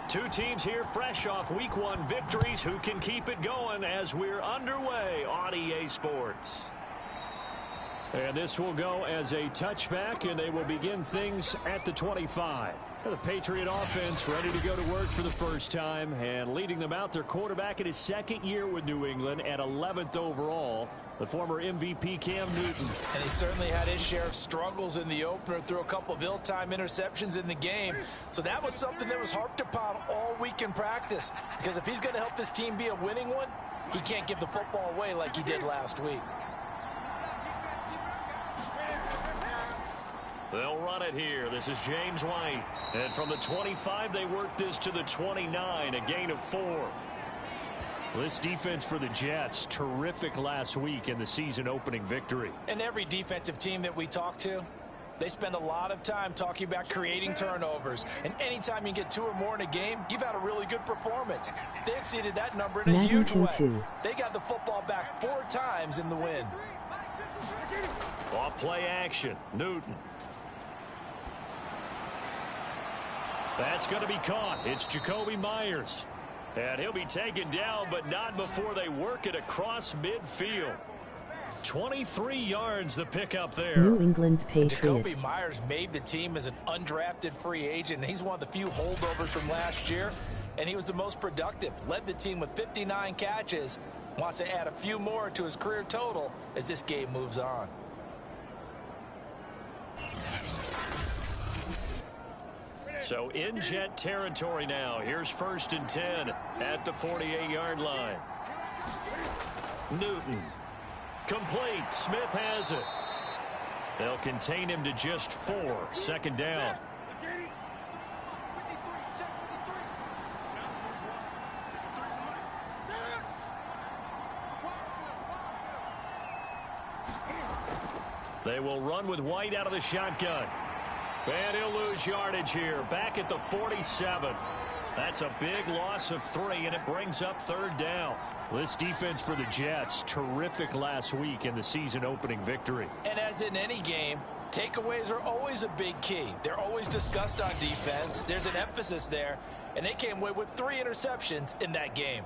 Two teams here fresh off Week 1 victories. Who can keep it going as we're underway on EA Sports? And this will go as a touchback, and they will begin things at the 25. The Patriot offense ready to go to work for the first time, and leading them out, their quarterback in his second year with New England at 11th overall, the former MVP Cam Newton. And he certainly had his share of struggles in the opener, threw a couple of ill-timed interceptions in the game. So that was something that was harped upon all week in practice, because if he's going to help this team be a winning one, he can't give the football away like he did last week. They'll run it here. This is James White. And from the 25, they work this to the 29, a gain of 4. This defense for the Jets, terrific last week in the season-opening victory. And every defensive team that we talk to, they spend a lot of time talking about creating turnovers. And anytime you get 2 or more in a game, you've had a really good performance. They exceeded that number in a huge way. They got the football back 4 times in the win. Off play action, Newton. That's going to be caught. It's Jacoby Myers. And he'll be taken down, but not before they work it across midfield. 23 yards the pickup there. New England Patriots. Jacoby Myers made the team as an undrafted free agent. He's one of the few holdovers from last year, and he was the most productive. Led the team with 59 catches. Wants to add a few more to his career total as this game moves on. So in Jet territory now. Here's 1st and 10 at the 48-yard line. Newton. Complete. Smith has it. They'll contain him to just 4. 2nd down. They will run with White out of the shotgun. And he'll lose yardage here. Back at the 47. That's a big loss of 3, and it brings up 3rd down. This defense for the Jets, terrific last week in the season-opening victory. And as in any game, takeaways are always a big key. They're always discussed on defense. There's an emphasis there, and they came away with 3 interceptions in that game.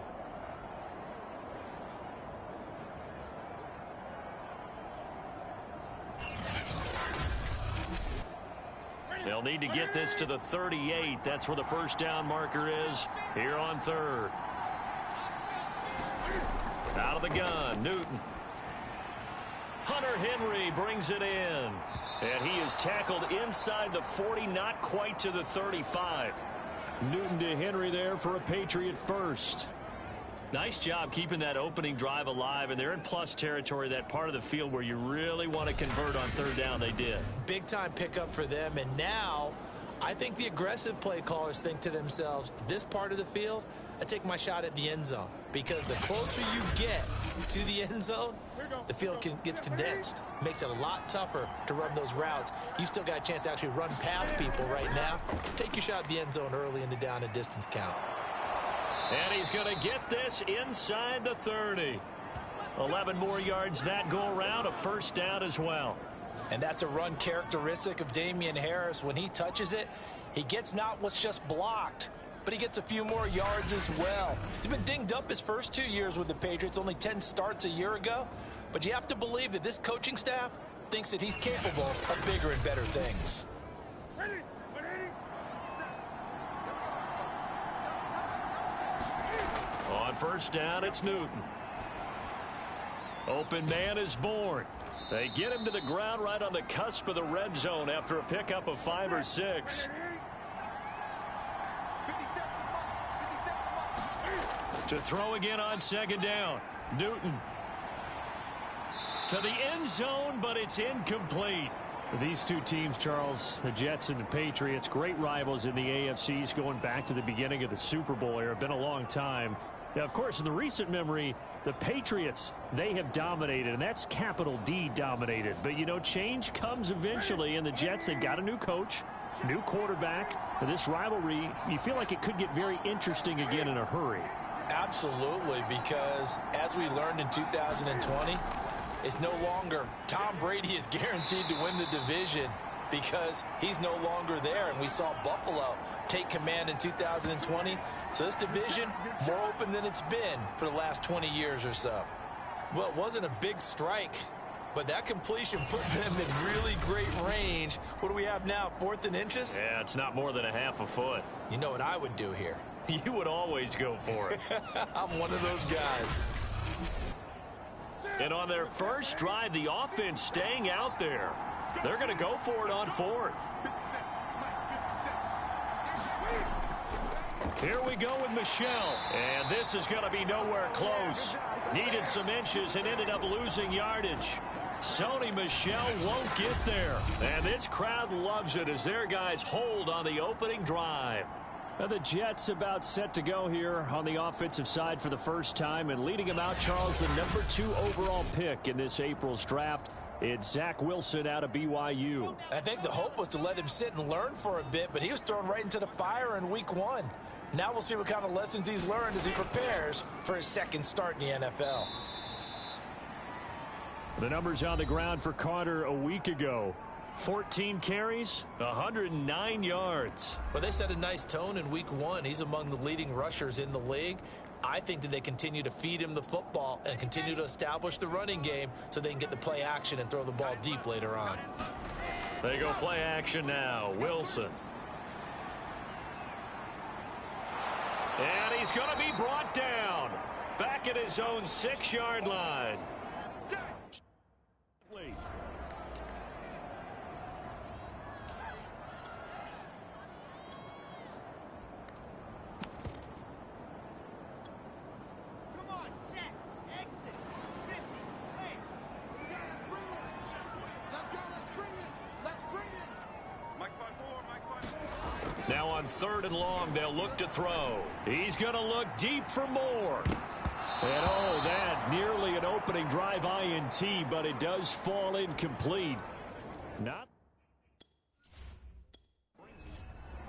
They'll need to get this to the 38. That's where the 1st down marker is here on 3rd. Out of the gun, Newton. Hunter Henry brings it in. And he is tackled inside the 40, not quite to the 35. Newton to Henry there for a Patriot first. Nice job keeping that opening drive alive, and they're in plus territory, that part of the field where you really want to convert on 3rd down. They did. Big-time pickup for them, and now I think the aggressive play callers think to themselves, this part of the field, I take my shot at the end zone, because the closer you get to the end zone, the field gets condensed. Makes it a lot tougher to run those routes. You still got a chance to actually run past people right now. Take your shot at the end zone early in the down and distance count. And he's going to get this inside the 30. 11 more yards that go around, a 1st down as well. And that's a run characteristic of Damian Harris. When he touches it, he gets not what's just blocked, but he gets a few more yards as well. He's been dinged up his first 2 years with the Patriots, only 10 starts a year ago. But you have to believe that this coaching staff thinks that he's capable of bigger and better things. On 1st down, it's Newton. Open man is Bourne. They get him to the ground right on the cusp of the red zone after a pickup of 5 or 6. To throw again on 2nd down. Newton. To the end zone, but it's incomplete. These two teams, Charles, the Jets and the Patriots, great rivals in the AFCs going back to the beginning of the Super Bowl era. Been a long time. Now, of course, in the recent memory, the Patriots, they have dominated, and that's capital D dominated. But, you know, change comes eventually, and the Jets, they've got a new coach, new quarterback. And this rivalry, you feel like it could get very interesting again in a hurry. Absolutely, because as we learned in 2020, it's no longer Tom Brady is guaranteed to win the division. because he's no longer there, and we saw Buffalo take command in 2020. So this division, more open than it's been for the last 20 years or so. Well, it wasn't a big strike, but that completion put them in really great range. What do we have now, 4th and inches? Yeah, it's not more than a half a foot. You know what I would do here? You would always go for it. I'm one of those guys. And on their first drive, the offense staying out there. They're going to go for it on 4th. Here we go with Michel. And this is going to be nowhere close. Needed some inches and ended up losing yardage. Sony Michel won't get there. And this crowd loves it as their guys hold on the opening drive. Now the Jets about set to go here on the offensive side for the first time. And leading them out, Charles, the number 2 overall pick in this April's draft. It's Zach Wilson out of BYU. I think the hope was to let him sit and learn for a bit, but he was thrown right into the fire in week 1. Now we'll see what kind of lessons he's learned as he prepares for his second start in the NFL. The numbers on the ground for Carter a week ago. 14 carries, 109 yards. Well, they set a nice tone in week 1. He's among the leading rushers in the league. I think that they continue to feed him the football and continue to establish the running game so they can get the play action and throw the ball deep later on. They go play action now. Wilson. And he's going to be brought down. Back at his own 6-yard line. Now on 3rd and long, they'll look to throw. He's going to look deep for more. And oh, that nearly an opening drive INT, but it does fall incomplete. Not.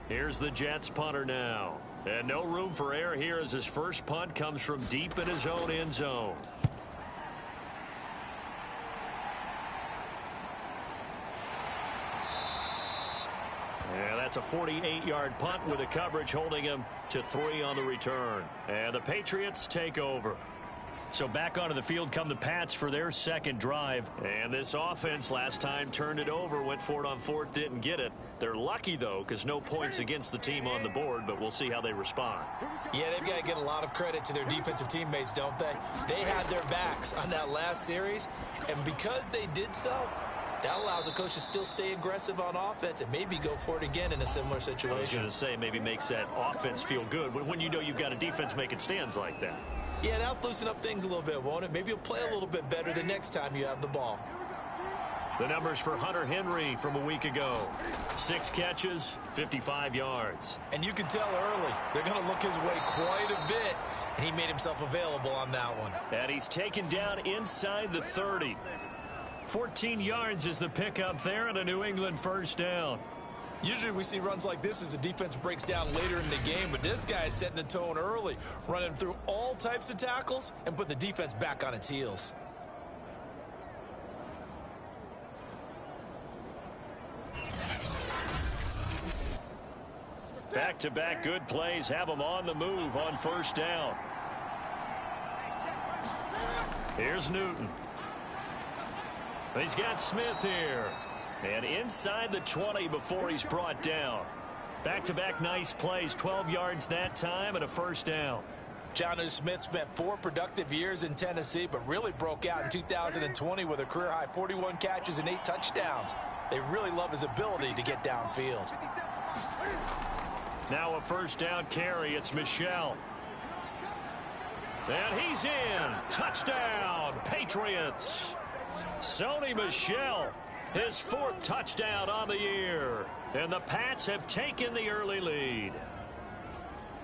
Here's the Jets punter now. And no room for error here as his first punt comes from deep in his own end zone. Yeah, that's a 48-yard punt with the coverage holding him to 3 on the return. And the Patriots take over. So back onto the field come the Pats for their second drive. And this offense last time turned it over, went for it on 4th, didn't get it. They're lucky, though, because no points against the team on the board, but we'll see how they respond. Yeah, they've got to get a lot of credit to their defensive teammates, don't they? They had their backs on that last series, and because they did so, that allows the coach to still stay aggressive on offense and maybe go for it again in a similar situation. I was going to say maybe makes that offense feel good when you know you've got a defense making stands like that. Yeah, that'll loosen up things a little bit, won't it? Maybe you'll play a little bit better the next time you have the ball. The numbers for Hunter Henry from a week ago. 6 catches, 55 yards. And you can tell early they're going to look his way quite a bit, and he made himself available on that one. And he's taken down inside the 30. 14 yards is the pickup there and a New England first down. Usually we see runs like this as the defense breaks down later in the game, but this guy is setting the tone early, running through all types of tackles and put the defense back on its heels. Back-to-back good plays have them on the move on first down. Here's Newton. He's got Smith here. And inside the 20 before he's brought down. Back-to-back nice plays, 12 yards that time and a first down. Jonnu Smith spent 4 productive years in Tennessee, but really broke out in 2020 with a career-high 41 catches and 8 touchdowns. They really love his ability to get downfield. Now a first down carry. It's Michel. And he's in. Touchdown, Patriots. Sony Michel, his 4th touchdown on the year. And the Pats have taken the early lead.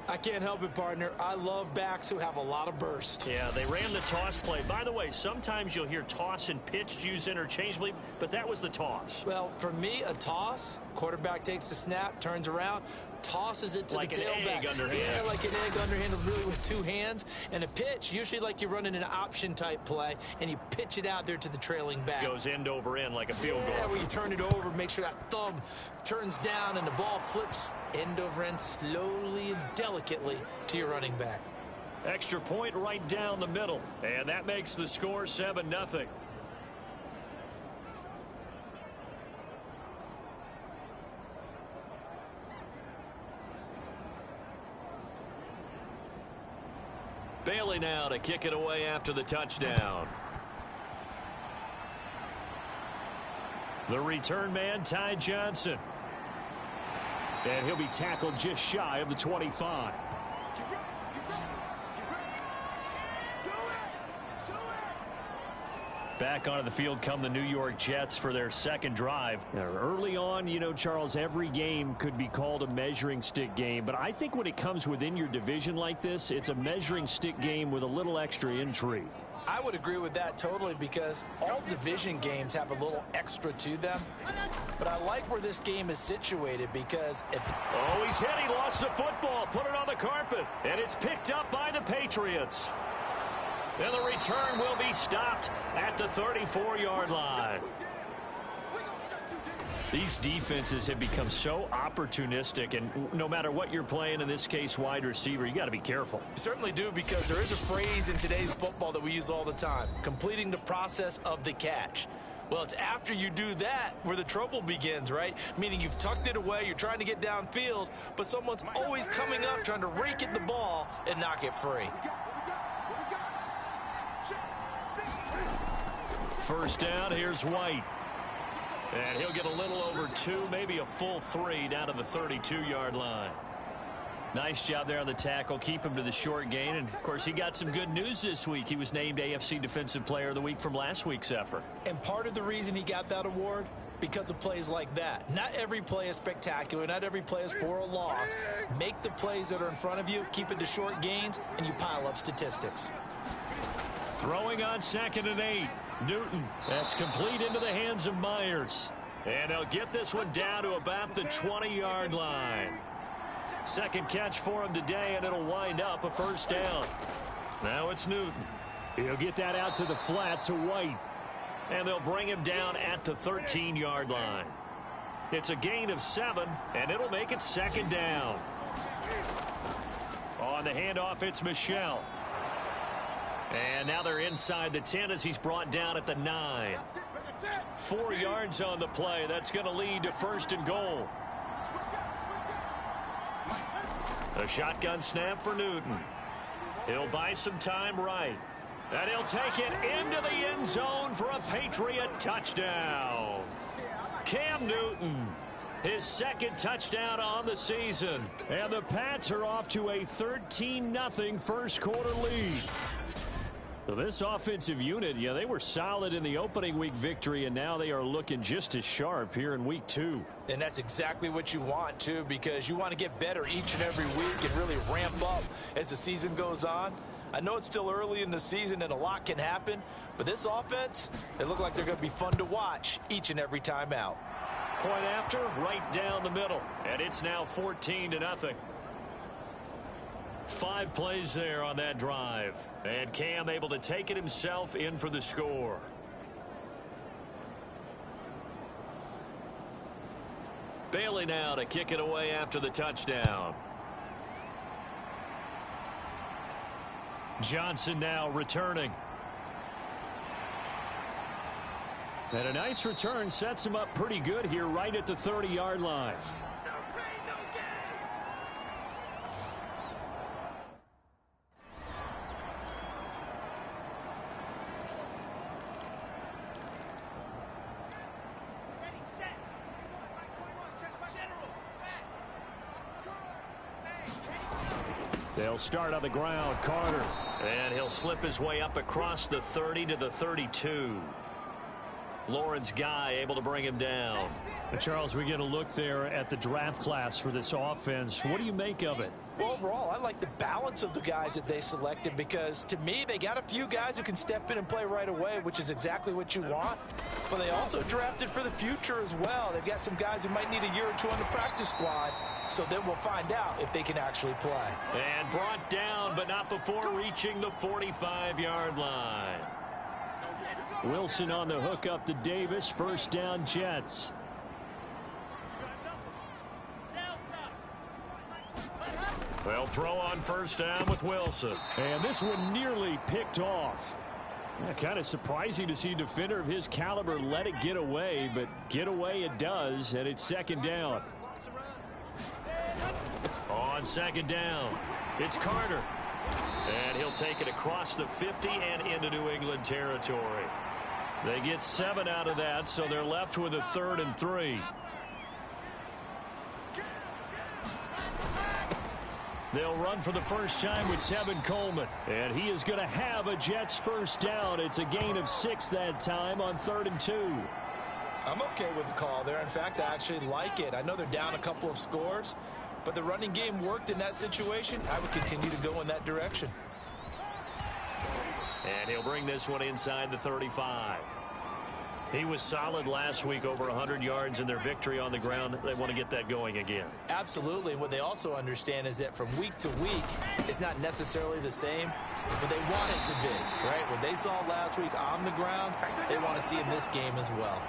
I can't help it, partner. I love backs who have a lot of burst. Yeah, they ran the toss play. By the way, sometimes you'll hear toss and pitch used interchangeably, but that was the toss. Well, for me, a toss, quarterback takes the snap, turns around. tosses it to like the tailback. Yeah, like an egg underhand, really with two hands. And a pitch, usually like you're running an option-type play, and you pitch it out there to the trailing back. Goes end over end like a field goal. Yeah, where you turn it over, make sure that thumb turns down, and the ball flips end over end slowly and delicately to your running back. Extra point right down the middle, and that makes the score 7-0. Bailey now to kick it away after the touchdown. The return man, Ty Johnson. And he'll be tackled just shy of the 25. Back onto the field come the New York Jets for their second drive. Now, early on, you know, Charles, every game could be called a measuring stick game. But I think when it comes within your division like this, it's a measuring stick game with a little extra intrigue. I would agree with that totally, because all division games have a little extra to them. But I like where this game is situated because... Oh, he's hit. He lost the football. Put it on the carpet. And it's picked up by the Patriots. And the return will be stopped at the 34-yard line. These defenses have become so opportunistic, and no matter what you're playing, in this case wide receiver, you got to be careful. You certainly do, because there is a phrase in today's football that we use all the time: completing the process of the catch. Well, it's after you do that where the trouble begins, right? Meaning you've tucked it away, you're trying to get downfield, but someone's always coming up trying to rake at the ball and knock it free. First down, here's White. And he'll get a little over 2, maybe a full 3 down to the 32-yard line. Nice job there on the tackle. Keep him to the short gain. And, of course, he got some good news this week. He was named AFC Defensive Player of the Week from last week's effort. And part of the reason he got that award, because of plays like that. Not every play is spectacular. Not every play is for a loss. Make the plays that are in front of you, keep it to short gains, and you pile up statistics. Throwing on 2nd and 8. Newton. That's complete into the hands of Myers. And they'll get this one down to about the 20-yard line. Second catch for him today, and it'll wind up a first down. Now it's Newton. He'll get that out to the flat to White. And they'll bring him down at the 13-yard line. It's a gain of 7, and it'll make it second down. On the handoff, it's Michel. And now they're inside the 10 as he's brought down at the 9. 4 yards on the play. That's going to lead to 1st and goal. A shotgun snap for Newton. He'll buy some time right. And he'll take it into the end zone for a Patriot touchdown. Cam Newton, his second touchdown on the season. And the Pats are off to a 13-0 first quarter lead. So this offensive unit, yeah, they were solid in the opening week victory, and now they are looking just as sharp here in week 2. And that's exactly what you want, too, because you want to get better each and every week and really ramp up as the season goes on. I know it's still early in the season and a lot can happen, but this offense, they look like they're going to be fun to watch each and every time out. Point after, right down the middle, and it's now 14-0. 5 plays there on that drive. And Cam able to take it himself in for the score. Bailey now to kick it away after the touchdown. Johnson now returning. And a nice return sets him up pretty good here right at the 30-yard line. They'll start on the ground. Carter. And he'll slip his way up across the 30 to the 32. Lawrence Guy able to bring him down. Charles, we get a look there at the draft class for this offense. What do you make of it? Well, overall, I like the balance of the guys that they selected because, to me, they got a few guys who can step in and play right away, which is exactly what you want. But they also drafted for the future as well. They've got some guys who might need a year or two on the practice squad, so then we'll find out if they can actually play. And brought down, but not before reaching the 45-yard line. Wilson on the hook up to Davis. First down, Jets. They'll throw on first down with Wilson. And this one nearly picked off. Yeah, kind of surprising to see a defender of his caliber let it get away, but get away it does, and it's second down. On second down, it's Carter. And he'll take it across the 50 and into New England territory. They get 7 out of that, so they're left with a 3rd and 3. They'll run for the first time with Tevin Coleman. And he is going to have a Jets first down. It's a gain of 6 that time on 3rd and 2. I'm okay with the call there. In fact, I actually like it. I know they're down a couple of scores, but the running game worked in that situation. I would continue to go in that direction. And he'll bring this one inside the 35. He was solid last week, over 100 yards in their victory on the ground. They want to get that going again. Absolutely. And what they also understand is that from week to week, it's not necessarily the same, but they want it to be, right? What they saw last week on the ground, they want to see in this game as well.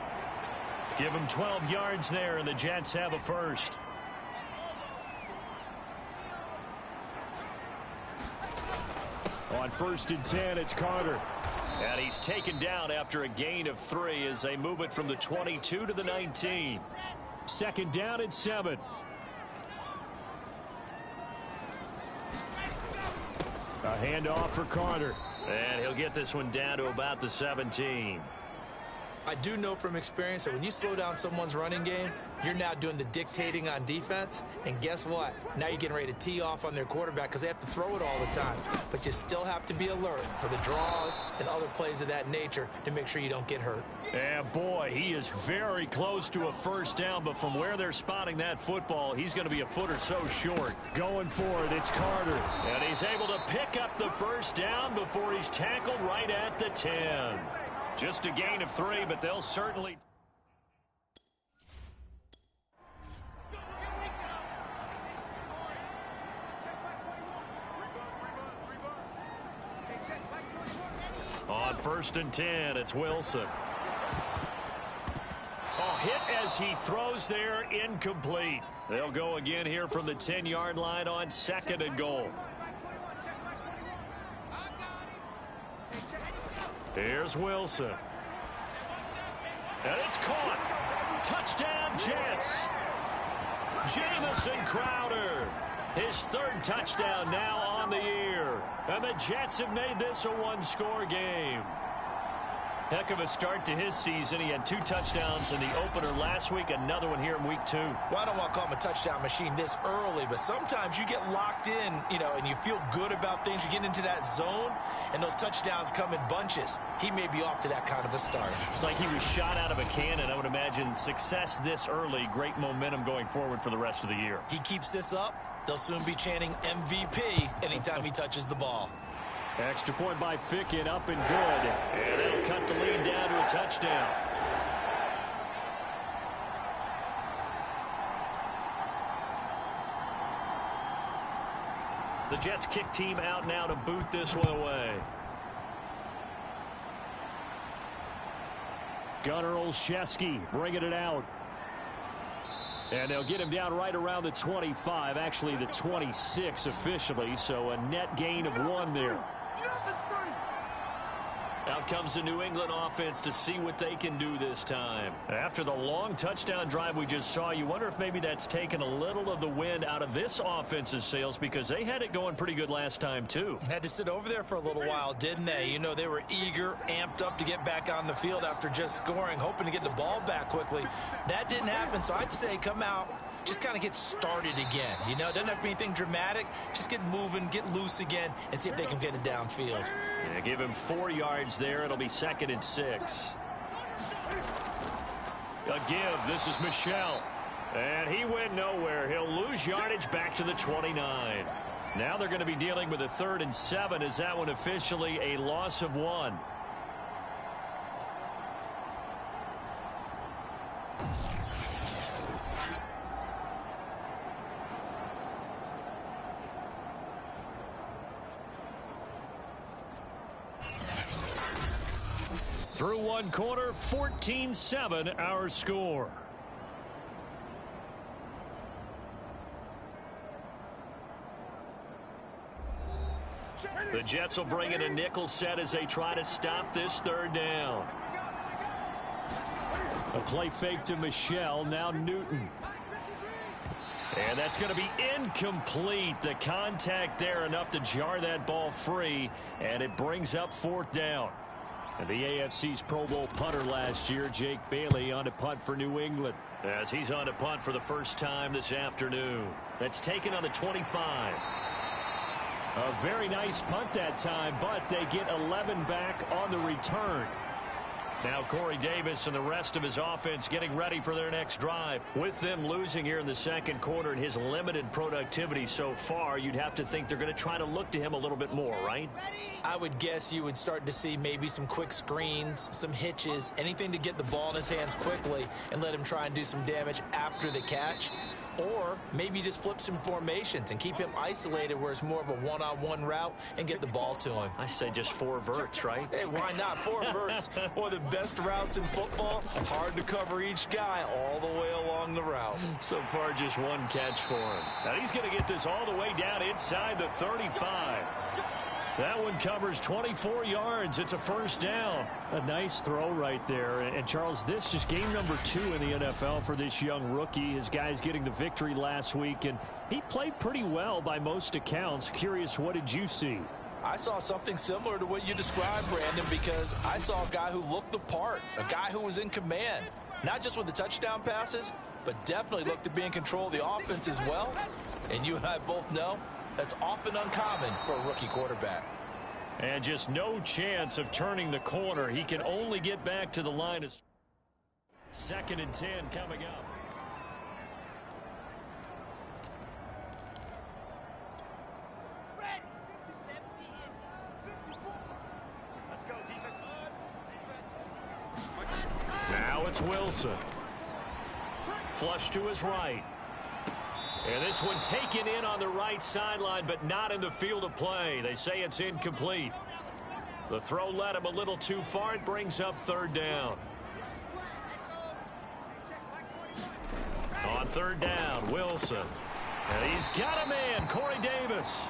Give them 12 yards there, and the Jets have a first. On 1st and 10, it's Carter. And he's taken down after a gain of 3 as they move it from the 22 to the 19. Second down and 7. A handoff for Carter. And he'll get this one down to about the 17. I do know from experience that when you slow down someone's running game, you're now doing the dictating on defense. And guess what? Now you're getting ready to tee off on their quarterback because they have to throw it all the time. But you still have to be alert for the draws and other plays of that nature to make sure you don't get hurt. And boy, he is very close to a first down, but from where they're spotting that football, he's going to be a foot or so short. Going for it, it's Carter. And he's able to pick up the first down before he's tackled right at the 10. Just a gain of 3, but they'll certainly... On 1st and 10, it's Wilson. Oh, hit as he throws there, incomplete. They'll go again here from the 10-yard line on 2nd and goal. Here's Wilson. And it's caught. Touchdown, Jets. Jamison Crowder. His 3rd touchdown now on the year. And the Jets have made this a one-score game. Heck of a start to his season. He had 2 touchdowns in the opener last week, another one here in week 2. Well, I don't want to call him a touchdown machine this early, but sometimes you get locked in, and you feel good about things. You get into that zone, and those touchdowns come in bunches. He may be off to that kind of a start. It's like he was shot out of a cannon. I would imagine success this early, great momentum going forward for the rest of the year. He keeps this up, they'll soon be chanting MVP anytime he touches the ball. Extra point by Fickett, up and good. And that'll cut the lead down to a touchdown. The Jets kick team out now to boot this one away. Gunnar Olszewski bringing it out. And they'll get him down right around the 25, actually the 26 officially, so a net gain of 1 there. Out comes the New England offense to see what they can do this time. After the long touchdown drive we just saw, you wonder if maybe that's taken a little of the wind out of this offense's sails because they had it going pretty good last time too. Had to sit over there for a little while, didn't they? They were eager, amped up to get back on the field after just scoring, hoping to get the ball back quickly. That didn't happen, so I'd say come out, just kind of get started again. It doesn't have to be anything dramatic. Just get moving, get loose again, and see if they can get it downfield. Yeah, give him 4 yards there. It'll be 2nd and 6. A give. This is Michel. And he went nowhere. He'll lose yardage back to the 29. Now they're going to be dealing with a 3rd and 7. Is that one officially a loss of 1? Through one quarter, 14-7 our score. The Jets will bring in a nickel set as they try to stop this 3rd down. A play fake to Michelle, now Newton. And that's going to be incomplete. The contact there enough to jar that ball free, and it brings up 4th down. And the AFC's Pro Bowl punter last year, Jake Bailey, on to punt for New England, as he's on to punt for the first time this afternoon. That's taken on the 25. A very nice punt that time, but they get 11 back on the return. Now Corey Davis and the rest of his offense getting ready for their next drive. With them losing here in the 2nd quarter and his limited productivity so far, you'd have to think they're going to try to look to him a little bit more, right? I would guess you would start to see maybe some quick screens, some hitches, anything to get the ball in his hands quickly and let him try and do some damage after the catch. Or maybe just flip some formations and keep him isolated where it's more of a one-on-one route and get the ball to him. I say just 4 verts, right? Hey, why not? 4 verts. One of the best routes in football. Hard to cover each guy all the way along the route. So far, just 1 catch for him. Now he's going to get this all the way down inside the 35. That one covers 24 yards. It's a 1st down. A nice throw right there. And Charles, this is game number 2 in the NFL for this young rookie. His guys getting the victory last week, and he played pretty well by most accounts. Curious, what did you see? I saw something similar to what you described, Brandon, because I saw a guy who looked the part, a guy who was in command, not just with the touchdown passes, but definitely looked to be in control of the offense as well. And you and I both know that's often uncommon for a rookie quarterback. And just no chance of turning the corner. He can only get back to the line. 2nd and 10 coming up. Let's go, defense. Now it's Wilson. Flush to his right. And this one taken in on the right sideline, but not in the field of play. They say it's incomplete. The throw led him a little too far. It brings up 3rd down. On 3rd down, Wilson. And he's got a man, Corey Davis.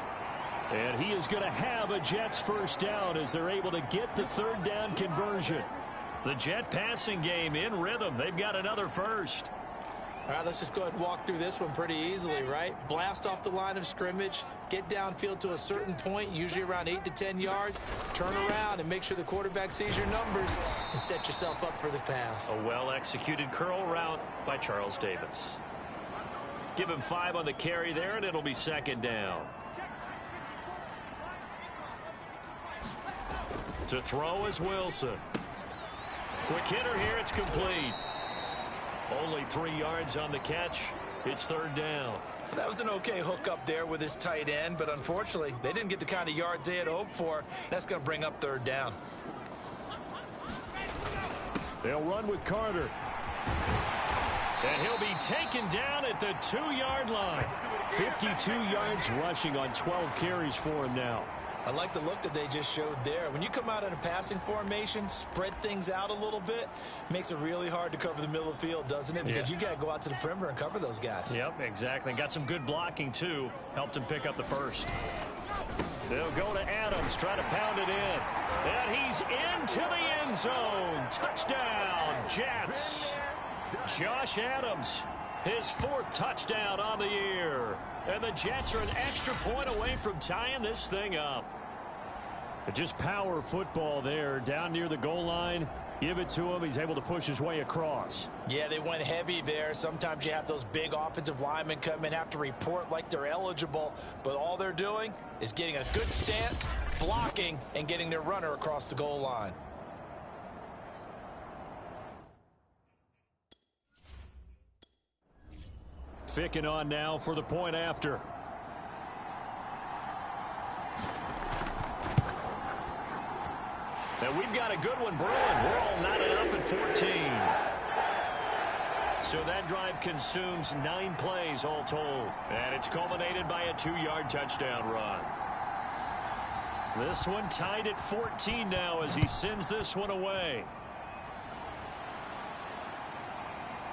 And he is going to have a Jets 1st down as they're able to get the 3rd down conversion. The Jet passing game in rhythm. They've got another 1st. All right, let's just go ahead and walk through this one pretty easily, right? Blast off the line of scrimmage, get downfield to a certain point, usually around 8 to 10 yards, turn around and make sure the quarterback sees your numbers and set yourself up for the pass. A well-executed curl route by Charles Davis. Give him 5 on the carry there, and it'll be 2nd down. To throw is Wilson. Quick hitter here, it's complete. Only 3 yards on the catch. It's 3rd down. That was an okay hook up there with his tight end, but unfortunately, they didn't get the kind of yards they had hoped for. That's going to bring up 3rd down. They'll run with Carter. And he'll be taken down at the 2-yard line. 52 yards rushing on 12 carries for him now. I like the look that they just showed there. When you come out in a passing formation, spread things out a little bit, makes it really hard to cover the middle of the field, doesn't it? Because you got to go out to the perimeter and cover those guys. Yep, exactly. Got some good blocking, too. Helped him pick up the 1st. They'll go to Adams, try to pound it in. And he's into the end zone. Touchdown, Jets. Josh Adams, his 4th touchdown on the year. And the Jets are an extra point away from tying this thing up. Just power football there, down near the goal line. Give it to him. He's able to push his way across. Yeah, they went heavy there. Sometimes you have those big offensive linemen come in, have to report like they're eligible, but all they're doing is getting a good stance, blocking, and getting their runner across the goal line. Ficking on now for the point after. And we've got a good one brewing. We're all knotted up at 14. So that drive consumes 9 plays all told. And it's culminated by a 2-yard touchdown run. This one tied at 14 now as he sends this one away.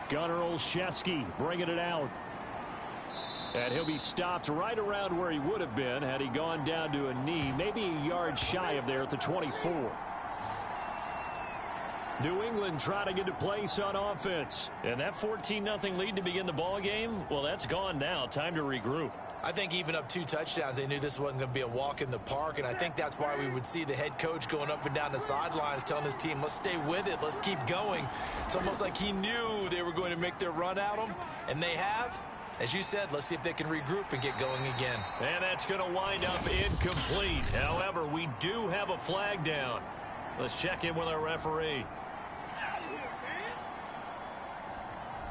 Gunnar Olszewski bringing it out. And he'll be stopped right around where he would have been had he gone down to a knee, maybe a yard shy of there at the 24. New England trying to get to place on offense. And that 14-0 lead to begin the ball game, well, that's gone now. Time to regroup. I think even up 2 touchdowns, they knew this wasn't going to be a walk in the park, and I think that's why we would see the head coach going up and down the sidelines telling his team, let's stay with it, let's keep going. It's almost like he knew they were going to make their run at him, and they have. As you said, let's see if they can regroup and get going again. And that's going to wind up incomplete. However, we do have a flag down. Let's check in with our referee.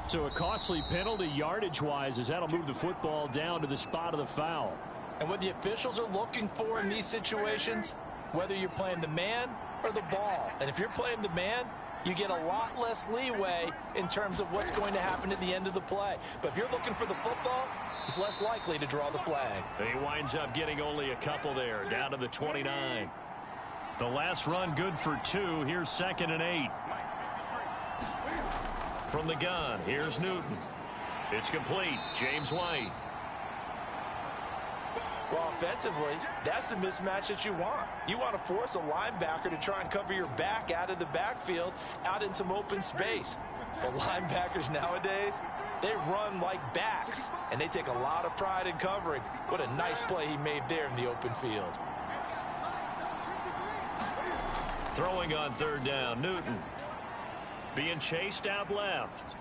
So a costly penalty yardage-wise as that'll move the football down to the spot of the foul. And what the officials are looking for in these situations, whether you're playing the man or the ball. And if you're playing the man, you get a lot less leeway in terms of what's going to happen at the end of the play. But if you're looking for the football, it's less likely to draw the flag. He winds up getting only a couple there, down to the 29. The last run good for 2. Here's 2nd and 8. From the gun, here's Newton. It's complete. James White. Well, offensively, that's the mismatch that you want. You want to force a linebacker to try and cover your back out of the backfield, out in some open space. The linebackers nowadays, they run like backs, and they take a lot of pride in covering. What a nice play he made there in the open field. Throwing on 3rd down, Newton. Being chased out left.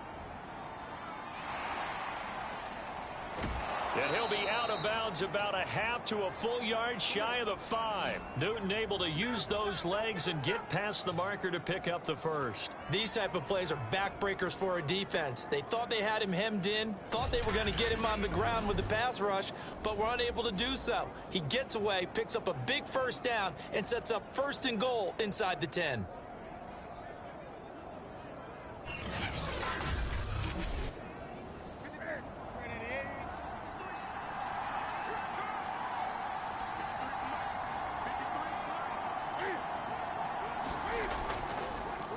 And he'll be out of bounds about a half to a full yard shy of the 5. Newton able to use those legs and get past the marker to pick up the first. These type of plays are backbreakers for a defense. They thought they had him hemmed in, thought they were going to get him on the ground with the pass rush, but were unable to do so. He gets away, picks up a big 1st down, and sets up 1st and goal inside the 10.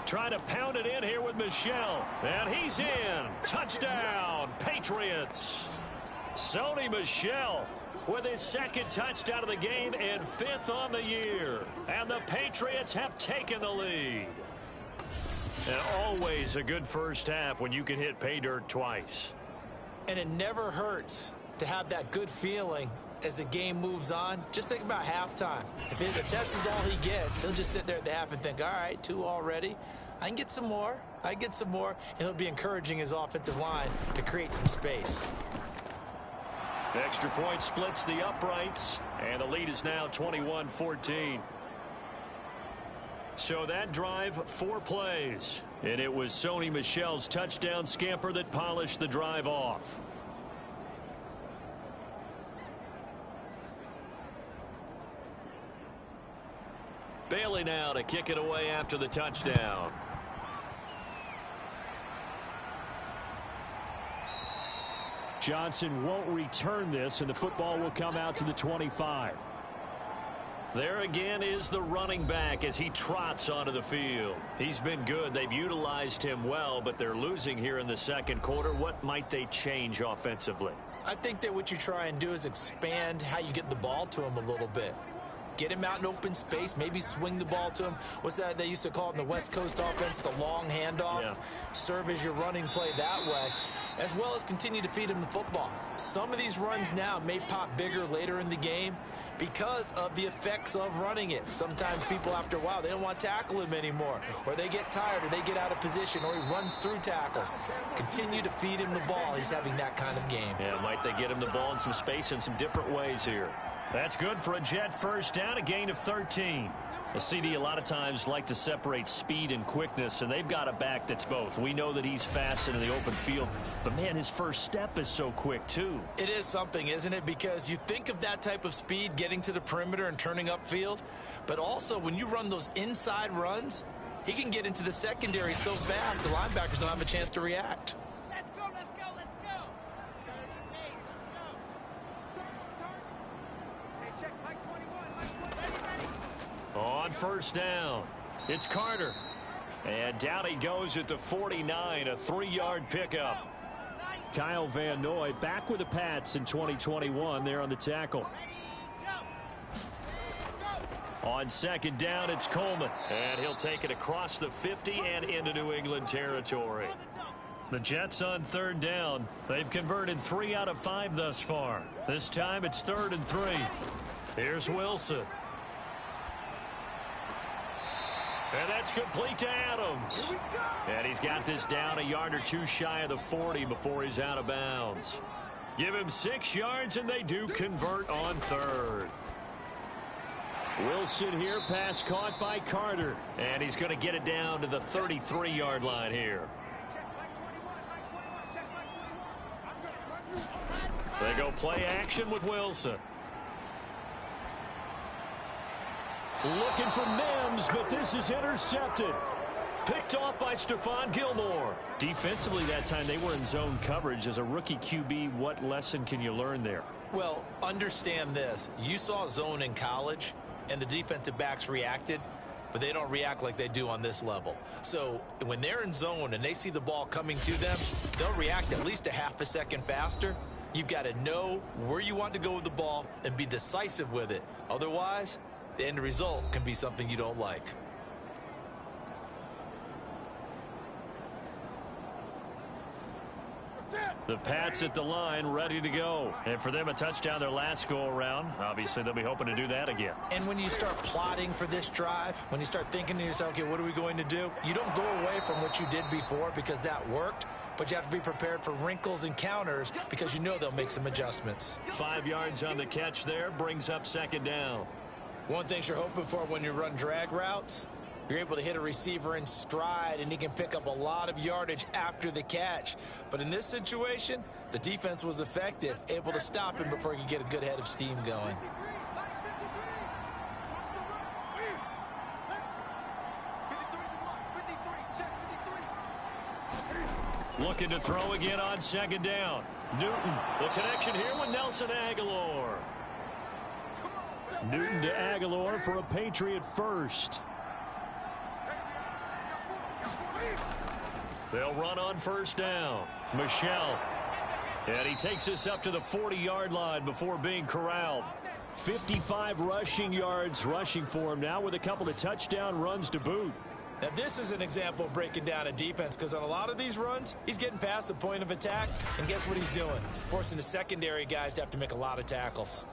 Trying to pound it in here with Michel. And he's in. Touchdown, Patriots. Sony Michel with his 2nd touchdown of the game and 5th on the year. And the Patriots have taken the lead. And always a good first half when you can hit pay dirt twice. And it never hurts to have that good feeling as the game moves on. Just think about halftime. If that's all he gets, he'll just sit there at the half and think, all right, 2 already. I can get some more. I can get some more. And he'll be encouraging his offensive line to create some space. Extra point splits the uprights. And the lead is now 21-14. So that drive, 4 plays. And it was Sony Michel's touchdown scamper that polished the drive off. Bailey now to kick it away after the touchdown. Johnson won't return this, and the football will come out to the 25. There again is the running back as he trots onto the field. He's been good. They've utilized him well, but they're losing here in the 2nd quarter. What might they change offensively? I think that what you try and do is expand how you get the ball to him a little bit. Get him out in open space, maybe swing the ball to him. What's that they used to call it in the West Coast offense, the long handoff? Yeah. Serve as your running play that way, as well as continue to feed him the football. Some of these runs now may pop bigger later in the game because of the effects of running it. Sometimes people, after a while, they don't want to tackle him anymore, or they get tired, or they get out of position, or he runs through tackles. Continue to feed him the ball. He's having that kind of game. Yeah, might they get him the ball in some space in some different ways here. That's good for a Jet 1st down, a gain of 13. The CD a lot of times like to separate speed and quickness, and they've got a back that's both. We know that he's fast in the open field, but, man, his first step is so quick, too. It is something, isn't it? Because you think of that type of speed getting to the perimeter and turning upfield, but also when you run those inside runs, he can get into the secondary so fast the linebackers don't have a chance to react. Let's go, let's go, let's go. Turn your pace, let's go. Turn. Hey, check Mike 21, Mike 20. Ready. On first down, it's Carter. And down he goes at the 49, a 3-yard pickup. Kyle Van Noy back with the Pats in 2021 there on the tackle. On second down, it's Coleman. And he'll take it across the 50 and into New England territory. The Jets on third down. They've converted 3 out of 5 thus far. This time it's 3rd and 3. Here's Wilson. And that's complete to Adams. And he's got this down a yard or 2 shy of the 40 before he's out of bounds. Give him 6 yards, and they do convert on 3rd. Wilson here, pass caught by Carter. And he's going to get it down to the 33-yard line here. They go play action with Wilson. Looking for Mims, but this is intercepted. Picked off by Stephon Gilmore. Defensively that time, they were in zone coverage. As a rookie QB, what lesson can you learn there? Well, understand this. You saw zone in college, and the defensive backs reacted, but they don't react like they do on this level. So when they're in zone and they see the ball coming to them, they'll react at least a half a second faster. You've got to know where you want to go with the ball and be decisive with it. Otherwise, the end result can be something you don't like. The Pats at the line, ready to go. And for them, a touchdown their last go-around. Obviously, they'll be hoping to do that again. And when you start plotting for this drive, when you start thinking to yourself, okay, what are we going to do? You don't go away from what you did before because that worked, but you have to be prepared for wrinkles and counters because you know they'll make some adjustments. 5 yards on the catch there, brings up second down. One thing you're hoping for when you run drag routes, you're able to hit a receiver in stride, and he can pick up a lot of yardage after the catch. But in this situation, the defense was effective, able to stop him before he could get a good head of steam going. Looking to throw again on second down. Newton, the connection here with Nelson Aguilar. Newton to Aguilar for a Patriot first. They'll run on first down. Michel. And he takes this up to the 40-yard line before being corralled. 55 rushing yards rushing for him now with a couple of touchdown runs to boot. Now, this is an example of breaking down a defense because on a lot of these runs, he's getting past the point of attack, and guess what he's doing? Forcing the secondary guys to have to make a lot of tackles.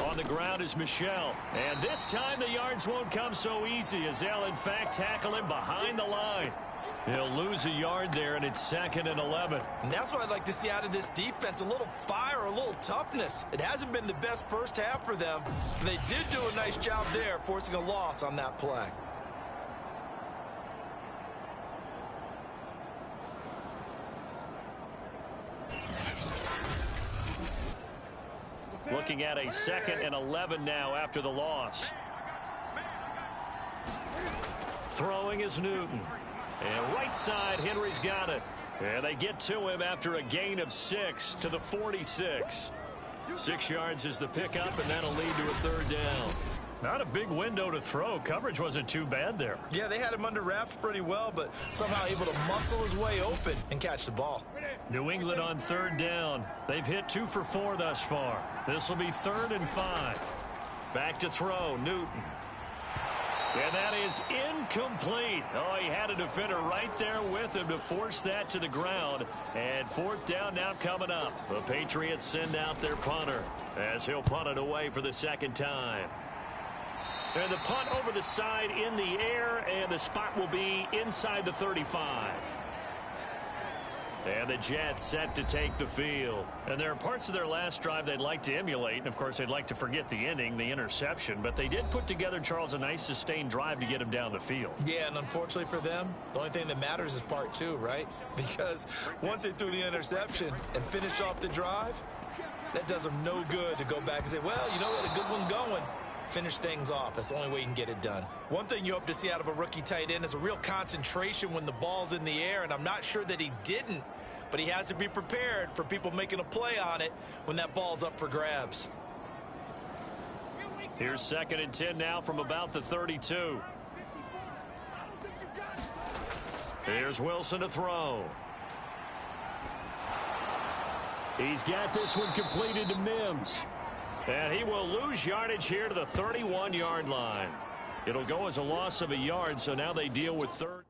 On the ground is Michel. And this time the yards won't come so easy as they'll, in fact, tackle him behind the line. He'll lose a yard there, and it's 2nd and 11. And that's what I'd like to see out of this defense, a little fire, a little toughness. It hasn't been the best first half for them. They did do a nice job there, forcing a loss on that play. Looking at a 2nd and 11 now after the loss. Throwing is Newton. And right side, Henry's got it. And they get to him after a gain of 6 to the 46. 6 yards is the pickup, and that'll lead to a 3rd down. Not a big window to throw. Coverage wasn't too bad there. Yeah, they had him under wraps pretty well, but somehow able to muscle his way open and catch the ball. New England on 3rd down. They've hit 2 for 4 thus far. This will be 3rd and 5. Back to throw, Newton. And that is incomplete. Oh, he had a defender right there with him to force that to the ground. And 4th down now coming up. The Patriots send out their punter as he'll punt it away for the 2nd time. And the punt over the side in the air, and the spot will be inside the 35. And the Jets set to take the field. And there are parts of their last drive they'd like to emulate. And, of course, they'd like to forget the ending, the interception. But they did put together, Charles, a nice sustained drive to get him down the field. Yeah, and unfortunately for them, the only thing that matters is part two, right? Because once they threw the interception and finished off the drive, that does them no good to go back and say, well, you know, we had a good one going. Finish things off. That's the only way you can get it done. One thing you hope to see out of a rookie tight end is a real concentration when the ball's in the air, and I'm not sure that he didn't, but he has to be prepared for people making a play on it when that ball's up for grabs. Here's 2nd and 10 now from about the 32. Here's Wilson to throw. He's got this one completed to Mims. And he will lose yardage here to the 31-yard line. It'll go as a loss of a yard, so now they deal with third.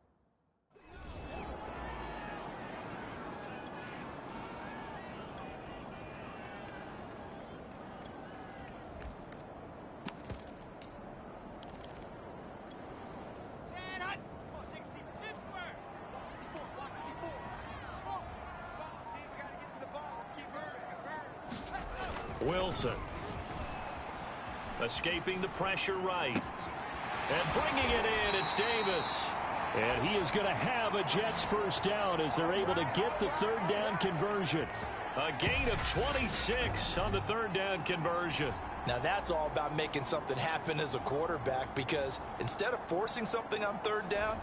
Wilson escaping the pressure right and bringing it in. It's Davis, and he is going to have a Jets first down as they're able to get the 3rd down conversion. A gain of 26 on the 3rd down conversion. Now that's all about making something happen as a quarterback, because instead of forcing something on 3rd down,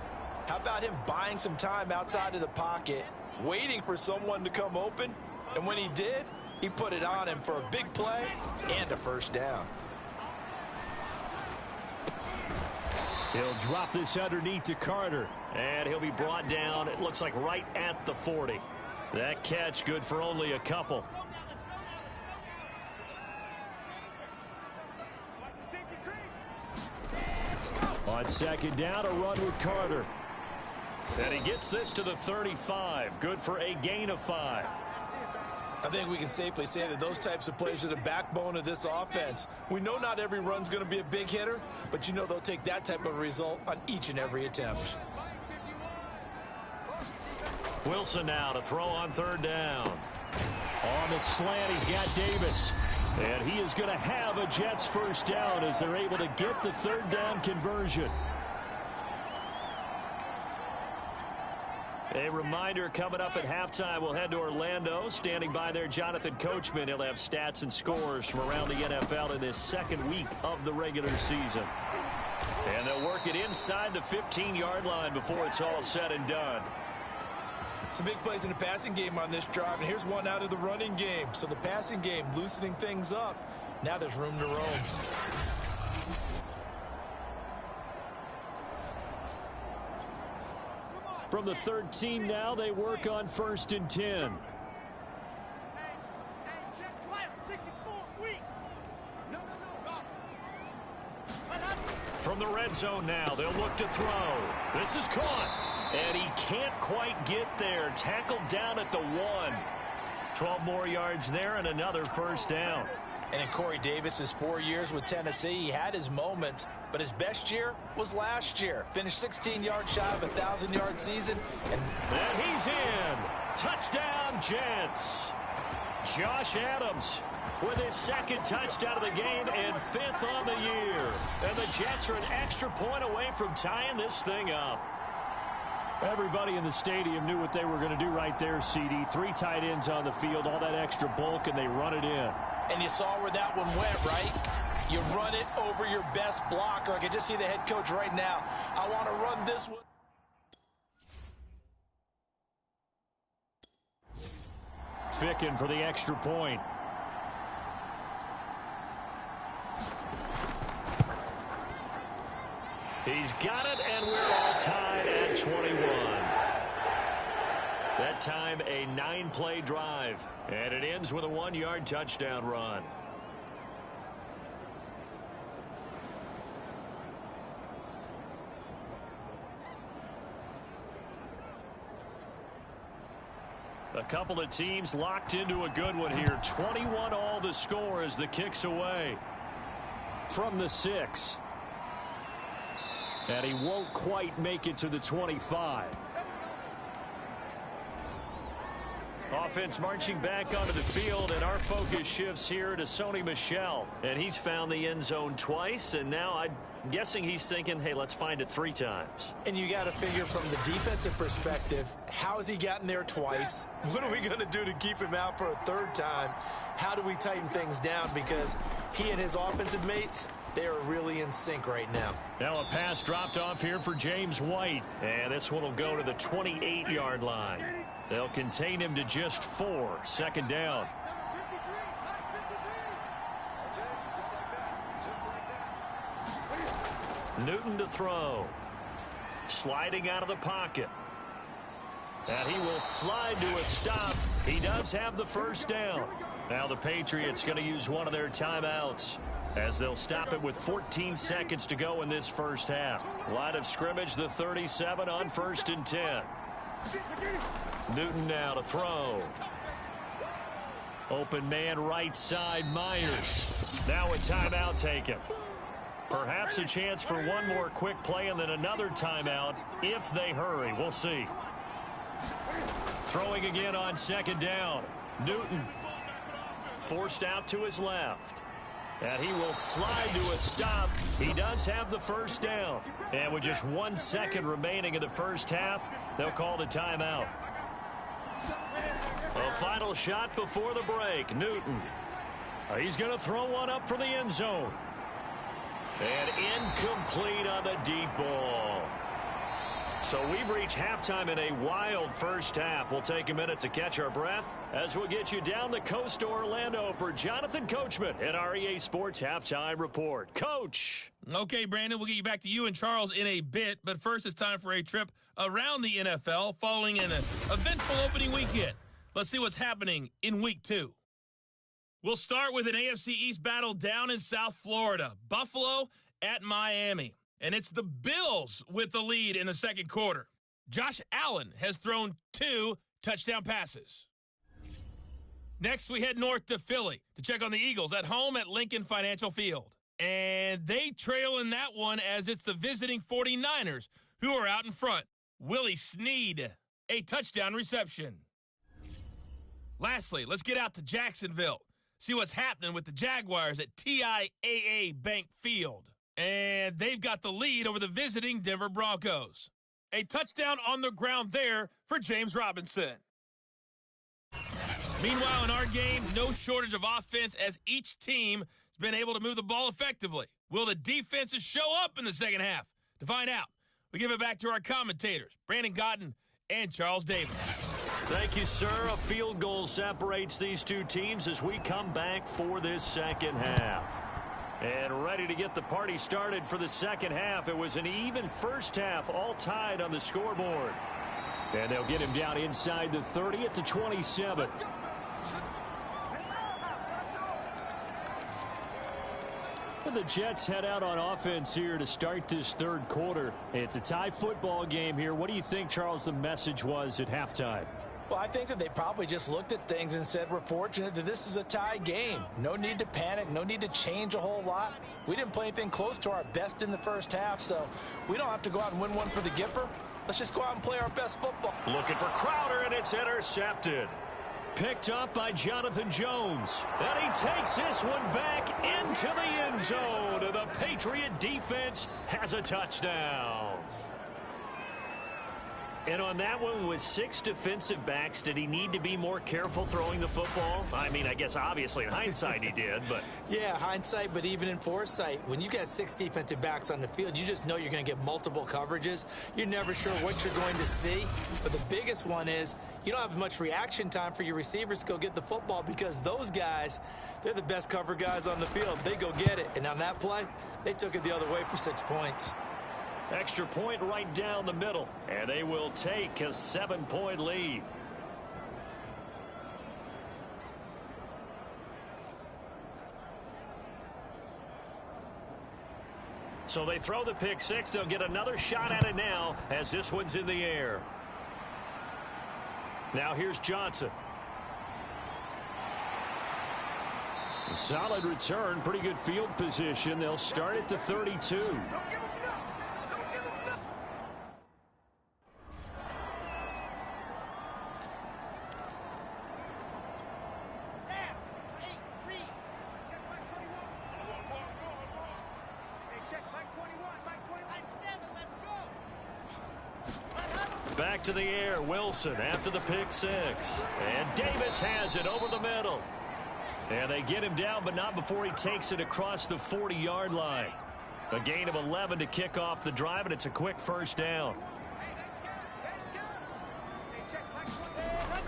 how about him buying some time outside of the pocket, waiting for someone to come open, and when he did, he put it on him for a big play and a first down. He'll drop this underneath to Carter, and he'll be brought down, it looks like, right at the 40. That catch good for only a couple. On 2nd down, a run with Carter. And he gets this to the 35. Good for a gain of 5. I think we can safely say that those types of plays are the backbone of this offense. We know not every run's going to be a big hitter, but you know they'll take that type of result on each and every attempt. Wilson now to throw on 3rd down. On the slant, he's got Davis. And he is going to have a Jets first down as they're able to get the 3rd down conversion. A reminder, coming up at halftime, we'll head to Orlando. Standing by there, Jonathan Coachman. He'll have stats and scores from around the NFL in this 2nd week of the regular season. And they'll work it inside the 15-yard line before it's all said and done. Some big plays in the passing game on this drive, and here's one out of the running game. So the passing game loosening things up. Now there's room to roam. From the 13 now, they work on 1st and 10. From the red zone now, they'll look to throw. This is caught, and he can't quite get there. Tackled down at the 1. 12 more yards there and another first down. And in Corey Davis's 4 years with Tennessee, he had his moments, but his best year was last year. Finished 16 yards shy of a 1,000-yard season. And he's in. Touchdown, Jets. Josh Adams with his 2nd touchdown of the game and 5th on the year. And the Jets are an extra point away from tying this thing up. Everybody in the stadium knew what they were going to do right there, CD. 3 tight ends on the field, all that extra bulk, and they run it in. And you saw where that one went, right? You run it over your best blocker. I can just see the head coach right now. I want to run this one. Ficken for the extra point. He's got it, and we're all tied at 21. That time, a 9-play drive. And it ends with a 1-yard touchdown run. A couple of teams locked into a good one here. 21 all the score as the kick's away. From the 6. And he won't quite make it to the 25. Offense marching back onto the field, and our focus shifts here to Sony Michel. And he's found the end zone twice, and now I'm guessing he's thinking, hey, let's find it 3 times. And you got to figure from the defensive perspective, how has he gotten there twice? What are we going to do to keep him out for a 3rd time? How do we tighten things down? Because he and his offensive mates, they are really in sync right now. Now a pass dropped off here for James White. And this one will go to the 28-yard line. They'll contain him to just 4. 2nd down. Newton to throw. Sliding out of the pocket. And he will slide to a stop. He does have the 1st down. Now the Patriots going to use one of their timeouts, as they'll stop it with 14 seconds to go in this 1st half. Line of scrimmage, the 37 on 1st and 10. Newton now to throw. Open man right side, Myers. Now a timeout taken. Perhaps a chance for one more quick play and then another timeout if they hurry. We'll see. Throwing again on 2nd down. Newton forced out to his left. And he will slide to a stop. He does have the 1st down. And with just 1 second remaining in the 1st half, they'll call the timeout. A final shot before the break. Newton. He's going to throw one up for the end zone. And incomplete on the deep ball. So we've reached halftime in a wild 1st half. We'll take a minute to catch our breath as we'll get you down the coast to Orlando for Jonathan Coachman at our EA Sports Halftime Report. Coach. Okay, Brandon, we'll get you back to you and Charles in a bit. But first, it's time for a trip around the NFL following an eventful opening weekend. Let's see what's happening in Week 2. We'll start with an AFC East battle down in South Florida. Buffalo at Miami. And it's the Bills with the lead in the 2nd quarter. Josh Allen has thrown 2 touchdown passes. Next, we head north to Philly to check on the Eagles at home at Lincoln Financial Field. And they trail in that one as it's the visiting 49ers who are out in front. Willie Snead, a touchdown reception. Lastly, let's get out to Jacksonville. See what's happening with the Jaguars at TIAA Bank Field. And they've got the lead over the visiting Denver Broncos. A touchdown on the ground there for James Robinson. Meanwhile, in our game, no shortage of offense as each team has been able to move the ball effectively. Will the defenses show up in the 2nd half? To find out, we give it back to our commentators, Brandon Cotton and Charles Davis. Thank you, sir. A field goal separates these 2 teams as we come back for this 2nd half. And ready to get the party started for the 2nd half. It was an even 1st half, all tied on the scoreboard. And they'll get him down inside the 30 at the 27. And the Jets head out on offense here to start this 3rd quarter. It's a tie football game here. What do you think, Charles, the message was at halftime? Well, I think that they probably just looked at things and said, we're fortunate that this is a tie game. No need to panic. No need to change a whole lot. We didn't play anything close to our best in the 1st half, so we don't have to go out and win one for the Gipper. Let's just go out and play our best football. Looking for Crowder, and it's intercepted. Picked up by Jonathan Jones. And he takes this one back into the end zone. And the Patriot defense has a touchdown. And on that one, with 6 defensive backs, did he need to be more careful throwing the football? I mean, I guess obviously in hindsight he did, but... Yeah, hindsight, but even in foresight, when you got 6 defensive backs on the field, you just know you're going to get multiple coverages. You're never sure what you're going to see. But the biggest one is you don't have much reaction time for your receivers to go get the football because those guys, they're the best cover guys on the field. They go get it. And on that play, they took it the other way for 6 points. Extra point right down the middle, and they will take a 7-point lead. So they throw the pick 6. They'll get another shot at it now as this one's in the air. Now here's Johnson. A solid return, pretty good field position. They'll start at the 32. Back to the air, Wilson after the pick six. And Davis has it over the middle. And they get him down, but not before he takes it across the 40-yard line. A gain of 11 to kick off the drive, and it's a quick first down.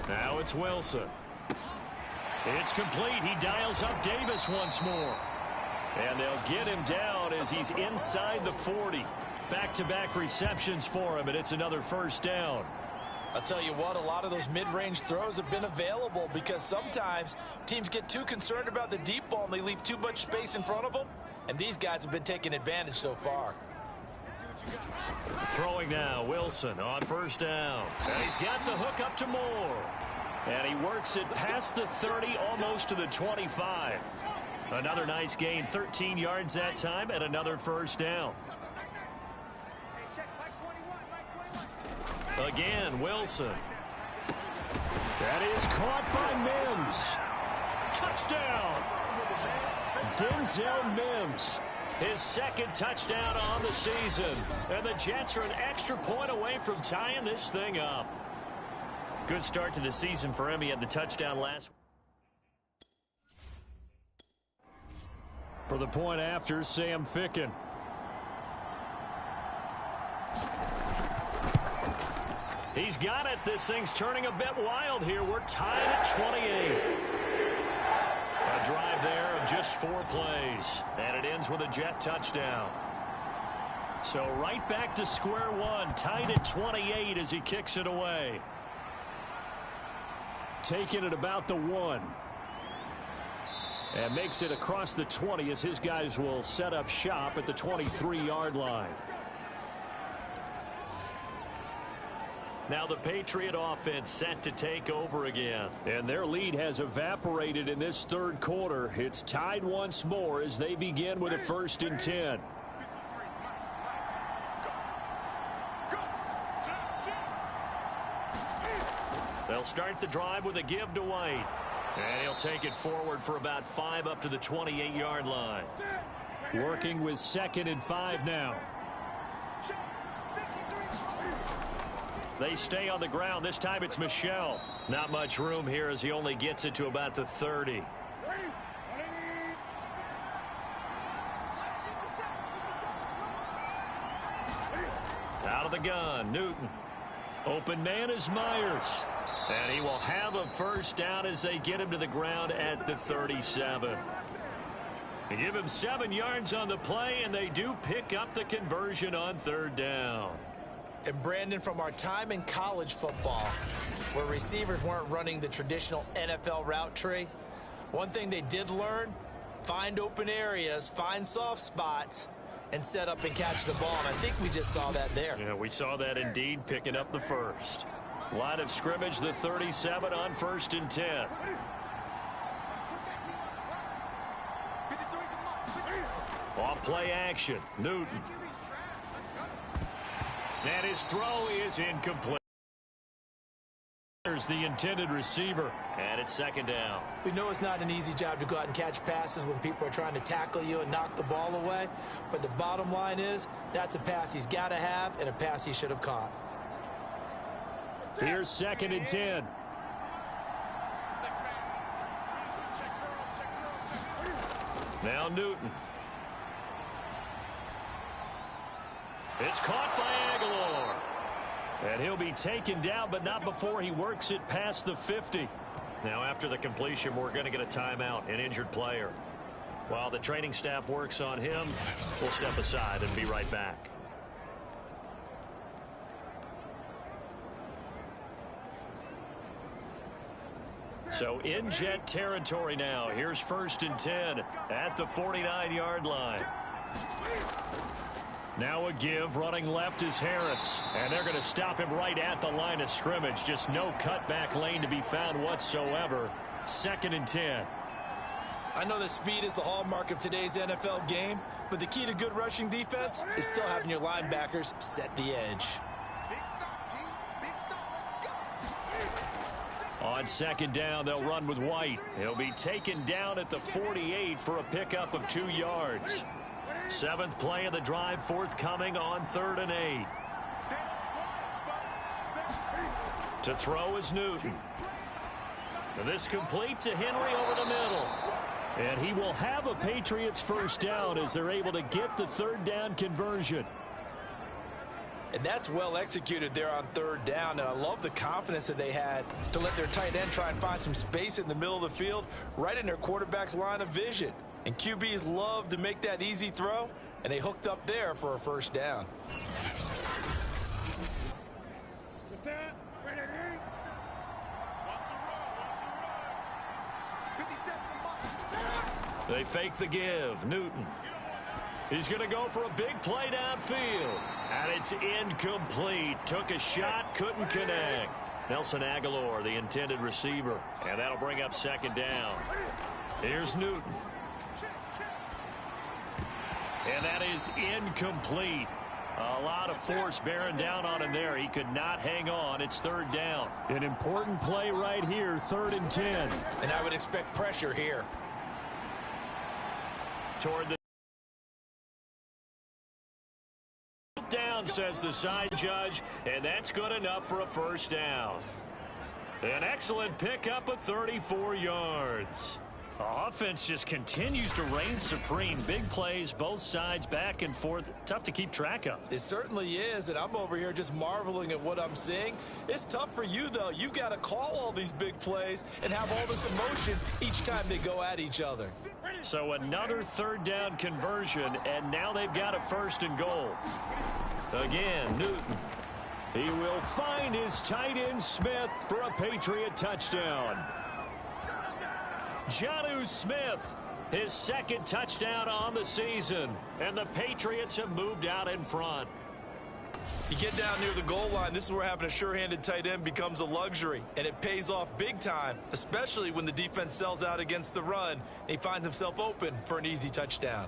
Now it's Wilson. It's complete. He dials up Davis once more. And they'll get him down as he's inside the 40. Back-to-back receptions for him, and it's another first down. I'll tell you what, a lot of those mid-range throws have been available because sometimes teams get too concerned about the deep ball and they leave too much space in front of them. And these guys have been taking advantage so far. Throwing now, Wilson on first down. And he's got the hook up to Moore. And he works it past the 30, almost to the 25. Another nice gain, 13 yards that time, and another first down. Again, Wilson. That is caught by Mims. Touchdown! Denzel Mims. His second touchdown on the season. And the Jets are an extra point away from tying this thing up. Good start to the season for him. He had the touchdown last week. For the point after, Sam Ficken. He's got it. This thing's turning a bit wild here. We're tied at 28. A drive there of just 4 plays. And it ends with a Jet touchdown. So right back to square one. Tied at 28 as he kicks it away. Taking it about the 1. And makes it across the 20 as his guys will set up shop at the 23-yard line. Now the Patriot offense set to take over again. And their lead has evaporated in this third quarter. It's tied once more as they begin with a 1st and 10. They'll start the drive with a give to White. And he'll take it forward for about 5 up to the 28-yard line. Working with 2nd and 5 now. They stay on the ground. This time it's Michel. Not much room here as he only gets it to about the 30. Out of the gun, Newton. Open man is Myers. And he will have a first down as they get him to the ground at the 37. They give him 7 yards on the play, and they do pick up the conversion on 3rd down. And Brandon, from our time in college football, where receivers weren't running the traditional NFL route tree, one thing they did learn, find open areas, find soft spots, and set up and catch the ball. And I think we just saw that there. Yeah, we saw that indeed, picking up the first. Line of scrimmage, the 37 on 1st and 10. Off play action, Newton. And his throw is incomplete. There's the intended receiver. And it's 2nd down. We know it's not an easy job to go out and catch passes when people are trying to tackle you and knock the ball away. But the bottom line is, that's a pass he's got to have and a pass he should have caught. Here's 2nd and 10. Now Newton. It's caught by Aguilar. And he'll be taken down, but not before he works it past the 50. Now after the completion, we're going to get a timeout, an injured player. While the training staff works on him, we'll step aside and be right back. So in Jet territory now. Here's 1st and 10 at the 49-yard line. Now a give, running left is Harris. And they're going to stop him right at the line of scrimmage. Just no cutback lane to be found whatsoever. 2nd and 10. I know that speed is the hallmark of today's NFL game, but the key to good rushing defense is still having your linebackers set the edge. On 2nd down, they'll run with White. He'll be taken down at the 48 for a pickup of 2 yards. 7th play of the drive forthcoming on 3rd and 8. To throw is Newton. And this complete to Henry over the middle. And he will have a Patriots first down as they're able to get the third down conversion. And that's well executed there on third down. And I love the confidence that they had to let their tight end try and find some space in the middle of the field, right in their quarterback's line of vision. And QBs love to make that easy throw, and they hooked up there for a first down. They fake the give. Newton. He's going to go for a big play downfield. And it's incomplete. Took a shot, couldn't connect. Nelson Aguilar, the intended receiver. And that'll bring up second down. Here's Newton. And that is incomplete. A lot of force bearing down on him there. He could not hang on. It's third down. An important play right here, 3rd and 10. And I would expect pressure here. Toward the down, says the side judge, and that's good enough for a first down. An excellent pickup of 34 yards. Offense just continues to reign supreme. Big plays, both sides, back and forth. Tough to keep track of. It certainly is, and I'm over here just marveling at what I'm seeing. It's tough for you, though. You got to call all these big plays and have all this emotion each time they go at each other. So another third down conversion, and now they've got a 1st and goal. Again, Newton. He will find his tight end Smith for a Patriot touchdown. Jonnu Smith, his 2nd touchdown on the season, and the Patriots have moved out in front. You get down near the goal line, this is where having a sure-handed tight end becomes a luxury, and it pays off big time, especially when the defense sells out against the run, and he finds himself open for an easy touchdown.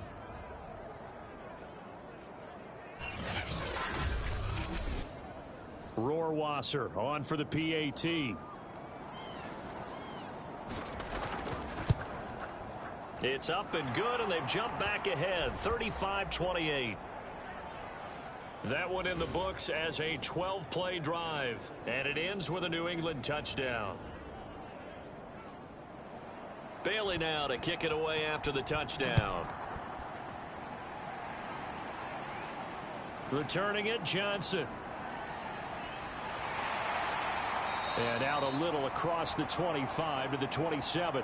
Rohrwasser on for the PAT. It's up and good, and they've jumped back ahead, 35-28. That one in the books as a 12-play drive, and it ends with a New England touchdown. Bailey now to kick it away after the touchdown. Returning it, Johnson. And out a little across the 25 to the 27.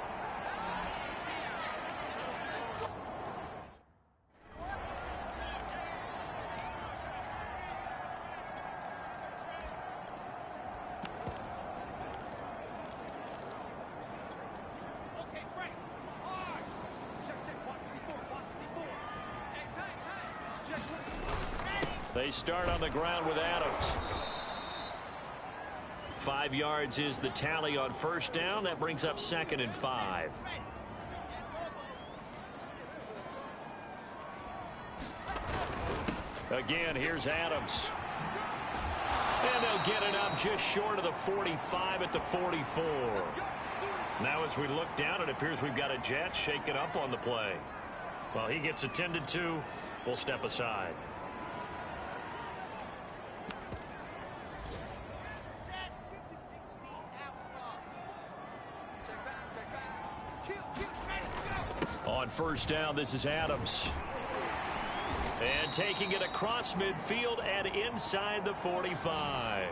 They start on the ground with Adams. 5 yards is the tally on first down. That brings up 2nd and 5. Again, here's Adams. And they'll get it up just short of the 45 at the 44. Now as we look down, it appears we've got a Jet shaken up on the play. While he gets attended to, we'll step aside. On first down, this is Adams. And taking it across midfield and inside the 45.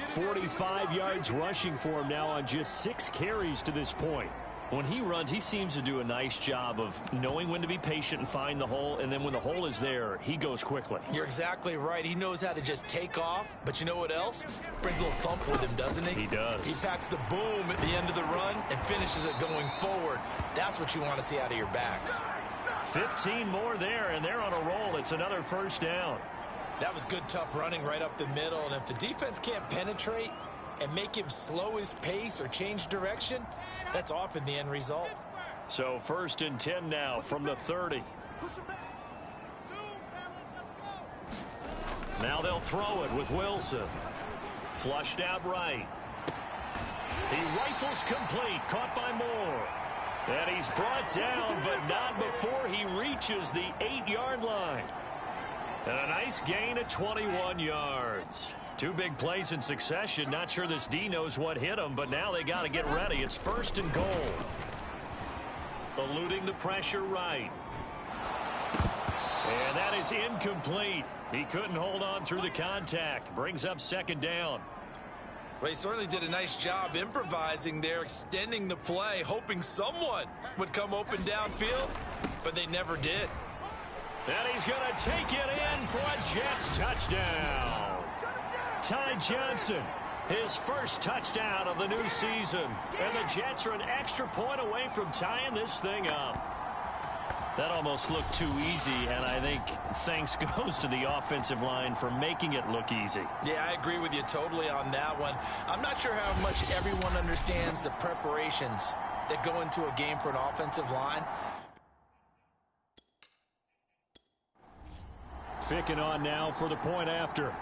45 yards rushing for him now on just 6 carries to this point. When he runs, he seems to do a nice job of knowing when to be patient and find the hole, and then when the hole is there, he goes quickly. You're exactly right. He knows how to just take off, but you know what else? Brings a little thump with him, doesn't he? He does. He packs the boom at the end of the run and finishes it going forward. That's what you want to see out of your backs. 15 more there, and they're on a roll. It's another first down. That was good, tough running right up the middle, and if the defense can't penetrate and make him slow his pace or change direction, that's often the end result. So 1st and 10 now from the 30. Now they'll throw it with Wilson. Flushed out right. He rifles complete, caught by Moore. And he's brought down, but not before he reaches the 8-yard line. And a nice gain of 21 yards. Two big plays in succession. Not sure this D knows what hit him, but now they got to get ready. It's 1st and goal. Eluding the pressure right. And that is incomplete. He couldn't hold on through the contact. Brings up 2nd down. Well, he certainly did a nice job improvising there, extending the play, hoping someone would come open downfield, but they never did. And he's going to take it in for a Jets touchdown. Ty Johnson, his first touchdown of the new season. And the Jets are an extra point away from tying this thing up. That almost looked too easy, and I think thanks goes to the offensive line for making it look easy. Yeah, I agree with you totally on that one. I'm not sure how much everyone understands the preparations that go into a game for an offensive line. Ficking on now for the point after.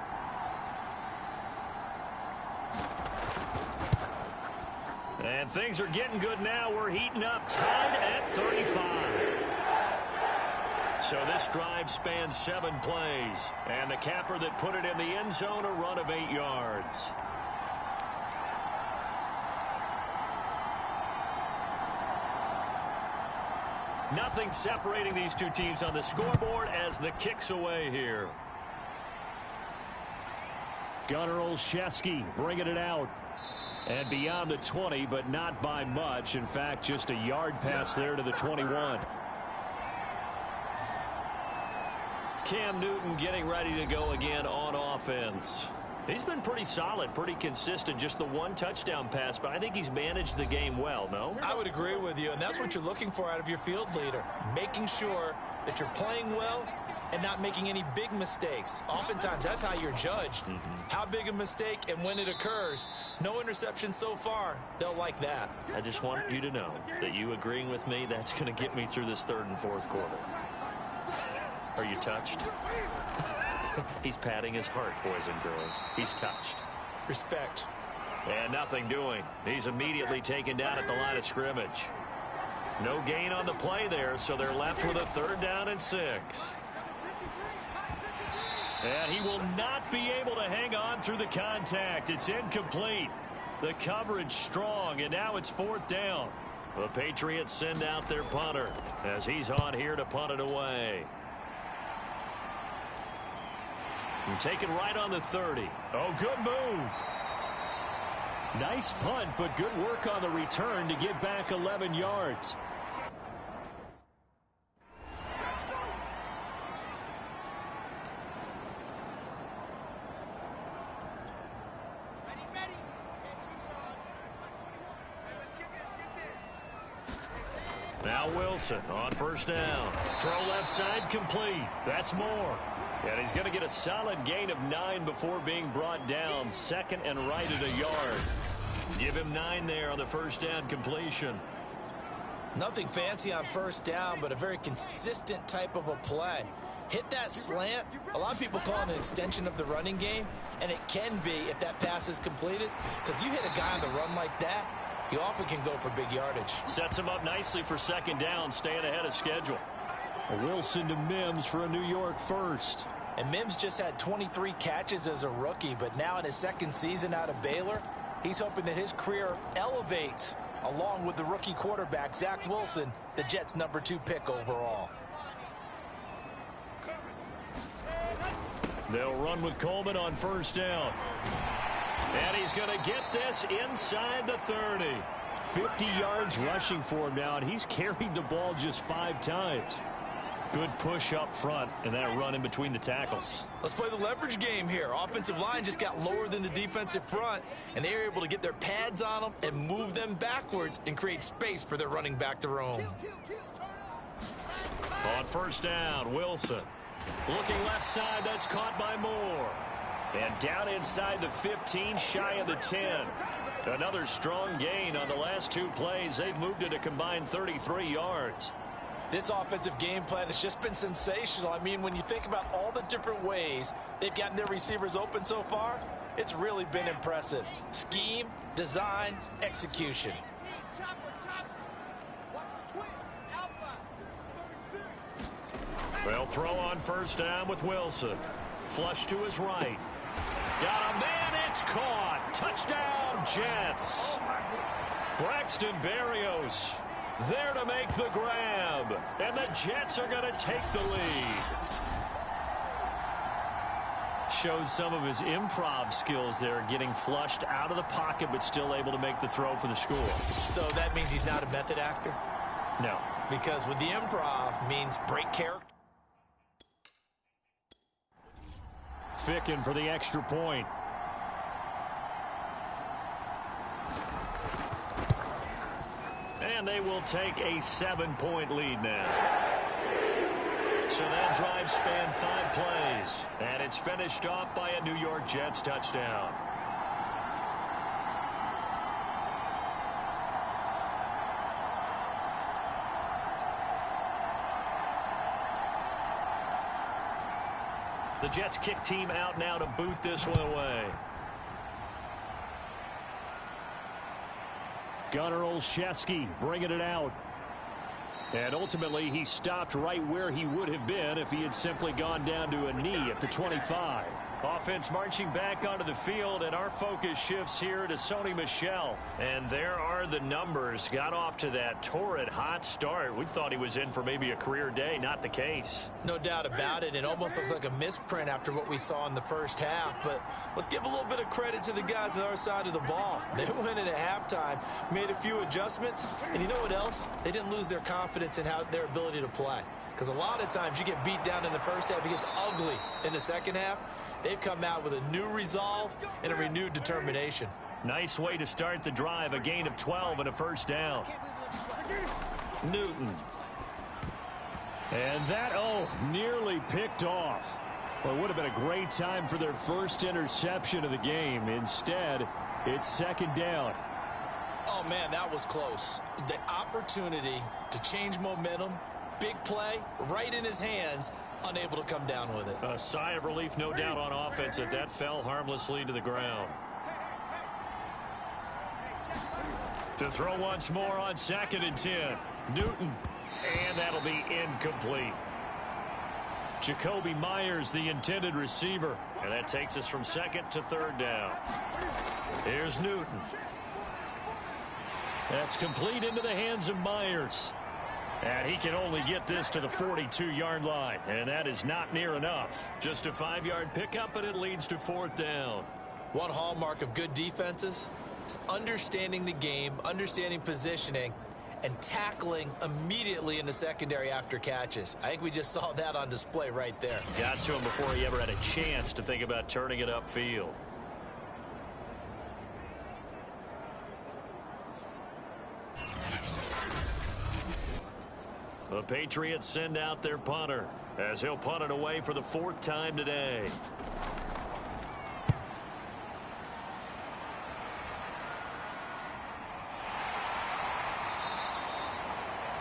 And things are getting good now. We're heating up, tied at 35. So this drive spans 7 plays. And the capper that put it in the end zone, a run of 8 yards. Nothing separating these two teams on the scoreboard as the kick's away here. Gunnar Olszewski bringing it out. And beyond the 20, but not by much. In fact, just a yard pass there to the 21. Cam Newton getting ready to go again on offense. He's been pretty solid, pretty consistent, just the 1 touchdown pass, but I think he's managed the game well, no? I would agree with you, and that's what you're looking for out of your field leader, making sure that you're playing well and not making any big mistakes. Oftentimes, that's how you're judged. How big a mistake and when it occurs. No interception so far. They'll like that. I just wanted you to know that you agreeing with me, that's going to get me through this 3rd and 4th quarter. Are you touched? He's patting his heart, boys and girls. He's touched. Respect. And nothing doing. He's immediately taken down at the line of scrimmage. No gain on the play there, so they're left with a 3rd down and 6. And he will not be able to hang on through the contact. It's incomplete. The coverage strong, and now it's 4th down. The Patriots send out their punter as he's on here to punt it away. And take it right on the 30. Oh, good move. Nice punt, but good work on the return to get back 11 yards. Ready. Let's get this. Now Wilson on 1st down. Throw left side complete. That's more. And he's going to get a solid gain of 9 before being brought down. 2nd and right at a yard. Give him 9 there on the 1st down completion. Nothing fancy on 1st down, but a very consistent type of a play. Hit that slant. A lot of people call it an extension of the running game, and it can be if that pass is completed, because you hit a guy on the run like that, you often can go for big yardage. Sets him up nicely for 2nd down, staying ahead of schedule. Wilson to Mims for a New York 1st. And Mims just had 23 catches as a rookie, but now in his 2nd season out of Baylor, he's hoping that his career elevates along with the rookie quarterback, Zach Wilson, the Jets' number 2 pick overall. They'll run with Coleman on 1st down. And he's going to get this inside the 30. 50 yards rushing for him now, and he's carried the ball just 5 times. Good push up front, and that run in between the tackles. Let's play the leverage game here. Offensive line just got lower than the defensive front, and they were able to get their pads on them and move them backwards and create space for their running back to roam. On 1st down, Wilson. Looking left side, that's caught by Moore. And down inside the 15, shy of the 10. Another strong gain on the last 2 plays. They've moved it a combined 33 yards. This offensive game plan has just been sensational. I mean, when you think about all the different ways they've gotten their receivers open so far, it's really been impressive. Scheme, design, execution. Chopper. Watch the twins. Alpha. 36. They'll throw on first down with Wilson. Flush to his right. Got a man, it's caught. Touchdown, Jets. Braxton Berrios there to make the grab. And the Jets are going to take the lead. Showed some of his improv skills there, getting flushed out of the pocket, but still able to make the throw for the score. So that means he's not a method actor? No. Because with the improv means break character. Ficken for the extra point. And they will take a 7-point lead now. So that drive spanned 5 plays. And it's finished off by a New York Jets touchdown. The Jets kick team out now to boot this one away. Gunnar Olszewski bringing it out. And ultimately, he stopped right where he would have been if he had simply gone down to a knee at the 25. Offense marching back onto the field, and our focus shifts here to Sony Michel. And there are the numbers. Got off to that torrid hot start. We thought he was in for maybe a career day. Not the case. No doubt about it. It almost looks like a misprint after what we saw in the first half. But let's give a little bit of credit to the guys on our side of the ball. They went in at halftime, made a few adjustments, and you know what else? They didn't lose their confidence in their ability to play. Because a lot of times you get beat down in the first half, it gets ugly in the second half. They've come out with a new resolve and a renewed determination. Nice way to start the drive. A gain of 12 and a first down. Newton. And that, nearly picked off. Well, it would have been a great time for their first interception of the game. Instead, it's second down. Oh, man, that was close. The opportunity to change momentum, big play, right in his hands, unable to come down with it. A sigh of relief, no doubt, on offense that fell harmlessly to the ground. To throw once more on 2nd and 10. Newton. And that'll be incomplete. Jacoby Myers, the intended receiver. And that takes us from 2nd to 3rd down. Here's Newton. That's complete into the hands of Myers. And he can only get this to the 42-yard line. And that is not near enough. Just a 5-yard pickup, and it leads to 4th down. One hallmark of good defenses is understanding the game, understanding positioning, and tackling immediately in the secondary after catches. I think we just saw that on display right there. Got to him before he ever had a chance to think about turning it upfield. The Patriots send out their punter as he'll punt it away for the 4th time today.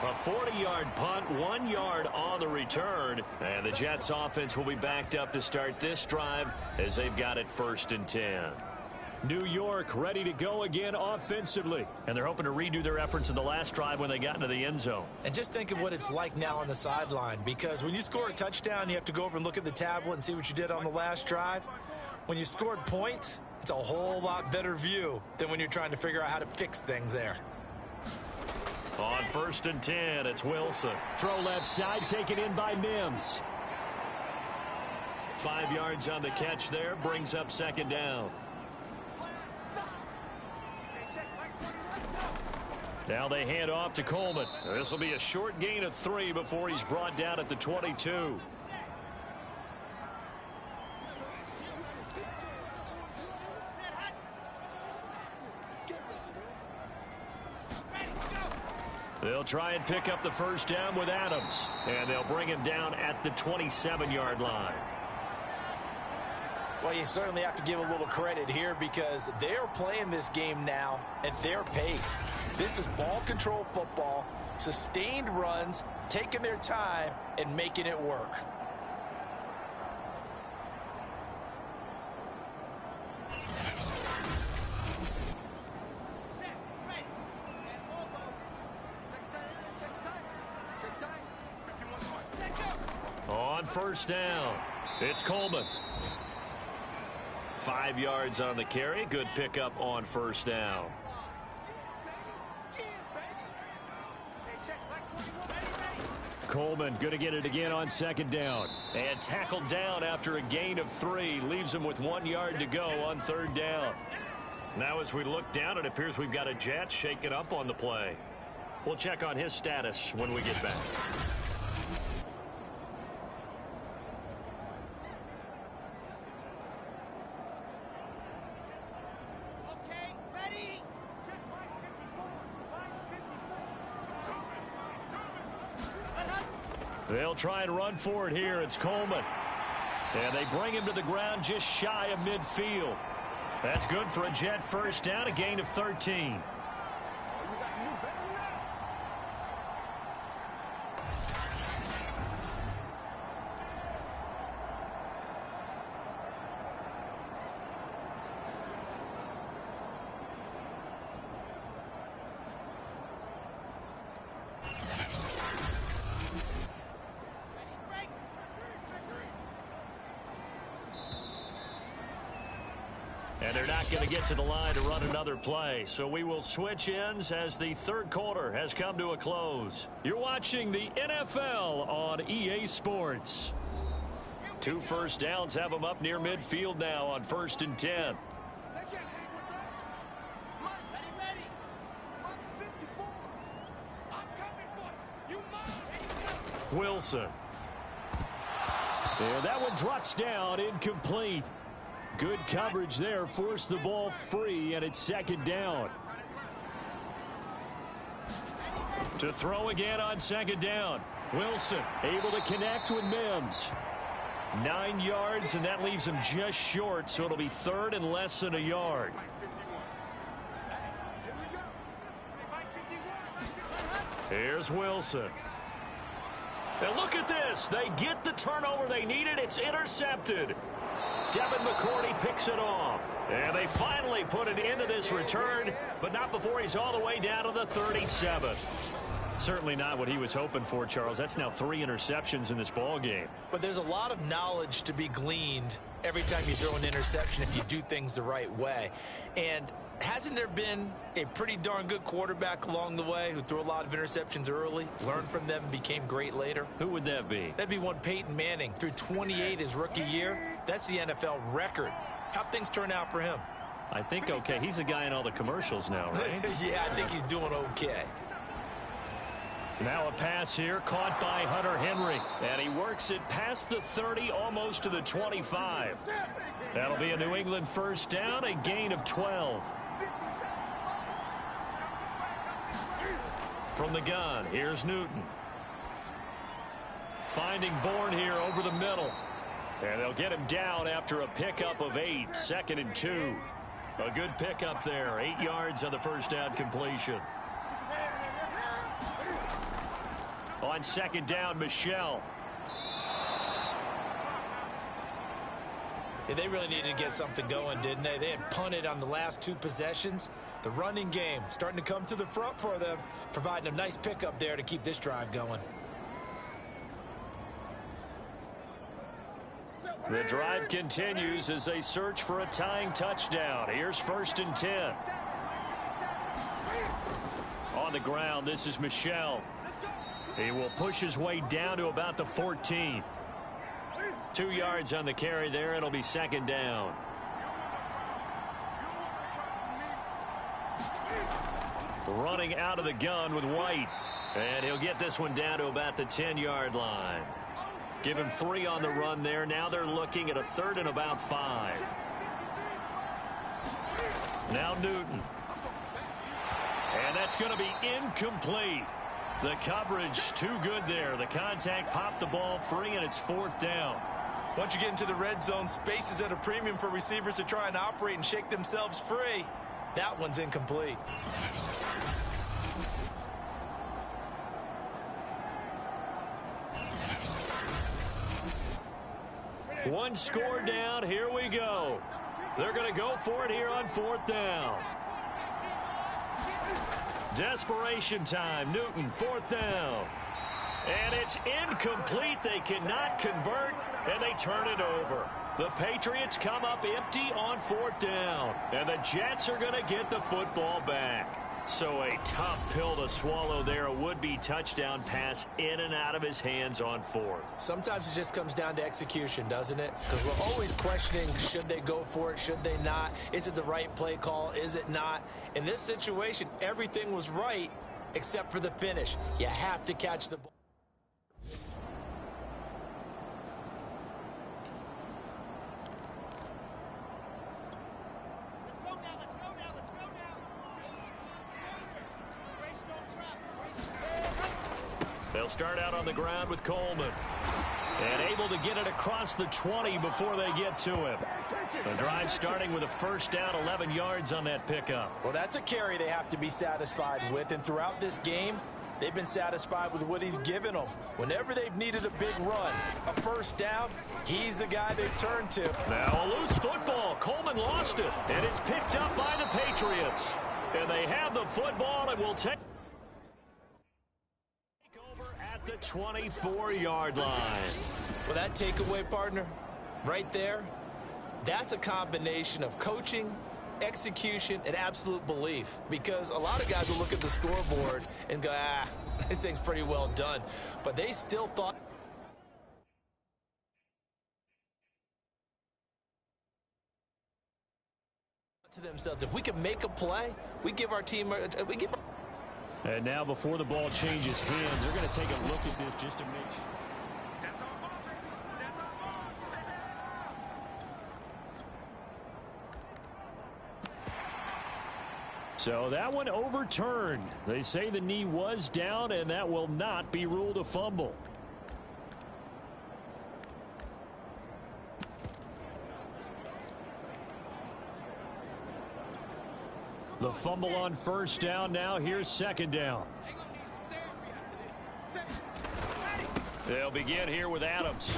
A 40-yard punt, 1 yard on the return. And the Jets offense will be backed up to start this drive as they've got it 1st and 10. New York ready to go again offensively. And they're hoping to redo their efforts in the last drive when they got into the end zone. And just think of what it's like now on the sideline, because when you score a touchdown, you have to go over and look at the tablet and see what you did on the last drive. When you scored points, it's a whole lot better view than when you're trying to figure out how to fix things there. On 1st and 10, it's Wilson. Throw left side, taken in by Mims. 5 yards on the catch there, brings up 2nd down. Now they hand off to Coleman. This will be a short gain of 3 before he's brought down at the 22. They'll try and pick up the first down with Adams. And they'll bring him down at the 27-yard line. Well, you certainly have to give a little credit here because they're playing this game now at their pace. This is ball control football, sustained runs, taking their time, and making it work. On first down, it's Coleman. 5 yards on the carry. Good pickup on first down. Coleman going to get it again on second down. And tackled down after a gain of 3. Leaves him with 1 yard to go on third down. Now as we look down, it appears we've got a Jet shaken up on the play. We'll check on his status when we get back. Okay, ready. Check line 54. They'll try and run for it here. It's Coleman. And they bring him to the ground just shy of midfield. That's good for a Jet first down, a gain of 13. And they're not going to get to the line to run another play. So we will switch ends as the third quarter has come to a close. You're watching the NFL on EA Sports. 2 first downs have them up near midfield now on 1st and 10. They can't hang with us. Mike, ready. Mike 54. I'm coming for you. You must. Wilson. And that one drops down, incomplete. Good coverage there, forced the ball free, and it's second down. To throw again on second down. Wilson able to connect with Mims. 9 yards, and that leaves him just short, so it'll be third and less than a yard. Here's Wilson. And look at this. They get the turnover they needed. It's intercepted. Devin McCourty picks it off. And they finally put an end to this return, but not before he's all the way down to the 37. Certainly not what he was hoping for, Charles. That's now 3 interceptions in this ball game. But there's a lot of knowledge to be gleaned every time you throw an interception if you do things the right way. And hasn't there been a pretty darn good quarterback along the way who threw a lot of interceptions early, learned from them, became great later? Who would that be? That'd be one Peyton Manning. Threw 28 his rookie year. That's the NFL record. How'd things turn out for him? I think okay. He's a guy in all the commercials now, right? Yeah, I think he's doing okay. Now a pass here caught by Hunter Henry. And he works it past the 30, almost to the 25. That'll be a New England first down, a gain of 12. From the gun, here's Newton. Finding Bourne here over the middle. And they'll get him down after a pickup of 8, 2nd and 2. A good pickup there, 8 yards on the first down completion. On second down, Michelle. Yeah, they really needed to get something going, didn't they? They had punted on the last 2 possessions. The running game starting to come to the front for them, providing a nice pickup there to keep this drive going. The drive continues as they search for a tying touchdown. Here's 1st and 10. On the ground, this is Michelle. He will push his way down to about the 14. 2 yards on the carry there. It'll be second down. Running out of the gun with White. And he'll get this one down to about the 10-yard line. Give him 3 on the run there. Now they're looking at a 3rd and about 5. Now Newton. And that's going to be incomplete. The coverage too good there. The contact popped the ball free, and it's 4th down. Once you get into the red zone, space is at a premium for receivers to try and operate and shake themselves free. That one's incomplete. One score down. Here we go. They're going to go for it here on 4th down. Desperation time. Newton, 4th down. And it's incomplete. They cannot convert, and they turn it over. The Patriots come up empty on 4th down, and the Jets are going to get the football back. So a tough pill to swallow there. A would-be touchdown pass in and out of his hands on 4th. Sometimes it just comes down to execution, doesn't it? Because we're always questioning, should they go for it, should they not? Is it the right play call, is it not? In this situation, everything was right except for the finish. You have to catch the ball. They'll start out on the ground with Coleman. And able to get it across the 20 before they get to him. The drive starting with a first down, 11 yards on that pickup. Well, that's a carry they have to be satisfied with. And throughout this game, they've been satisfied with what he's given them. Whenever they've needed a big run, a first down, he's the guy they've turned to. Now a loose football. Coleman lost it. And it's picked up by the Patriots. And they have the football and will take over at the 24-yard line. Well, that takeaway, partner, right there, that's a combination of coaching, execution, and absolute belief. Because a lot of guys will look at the scoreboard and go, this thing's pretty well done. But they still thought to themselves, if we can make a play, we give our team, And now before the ball changes hands, they're going to take a look at this just to make sure. So that one overturned. They say the knee was down, and that will not be ruled a fumble. The fumble on first down. Now here's second down. They'll begin here with Adams.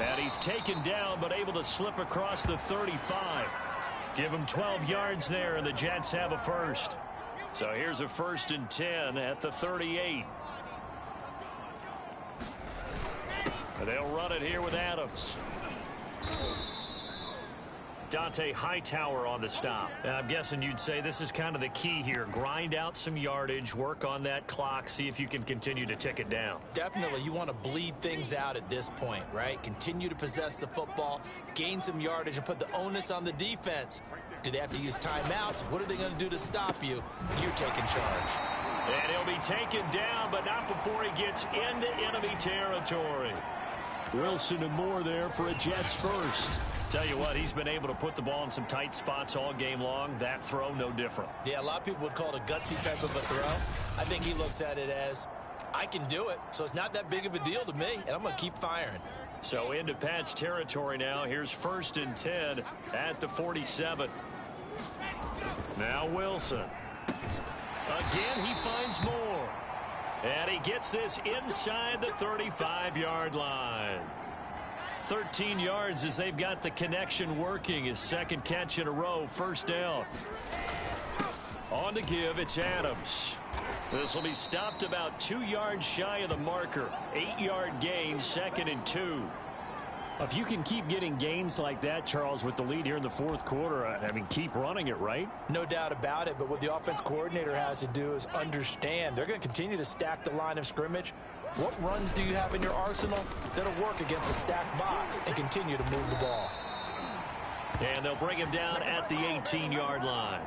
And he's taken down, but able to slip across the 35. Give him 12 yards there, and the Jets have a first. So here's a 1st and 10 at the 38. And they'll run it here with Adams. Dante Hightower on the stop. And I'm guessing you'd say this is kind of the key here. Grind out some yardage, work on that clock, see if you can continue to tick it down. Definitely, you want to bleed things out at this point, right? Continue to possess the football, gain some yardage, and put the onus on the defense. Do they have to use timeouts? What are they going to do to stop you? You're taking charge. And he'll be taken down, but not before he gets into enemy territory. Wilson and Moore there for a Jets first. Tell you what, he's been able to put the ball in some tight spots all game long. That throw, no different. Yeah, a lot of people would call it a gutsy type of a throw. I think he looks at it as, I can do it, so it's not that big of a deal to me, and I'm going to keep firing. So into Pat's territory now. Here's 1st and 10 at the 47. Now Wilson. Again, he finds Moore. And he gets this inside the 35-yard line. 13 yards as they've got the connection working. His second catch in a row, first down. On the give, it's Adams. This will be stopped about 2 yards shy of the marker. 8-yard gain, 2nd and 2. If you can keep getting gains like that, Charles, with the lead here in the 4th quarter, I mean, keep running it, right? No doubt about it, but what the offense coordinator has to do is understand. They're going to continue to stack the line of scrimmage. What runs do you have in your arsenal that'll work against a stacked box and continue to move the ball? And they'll bring him down at the 18-yard line.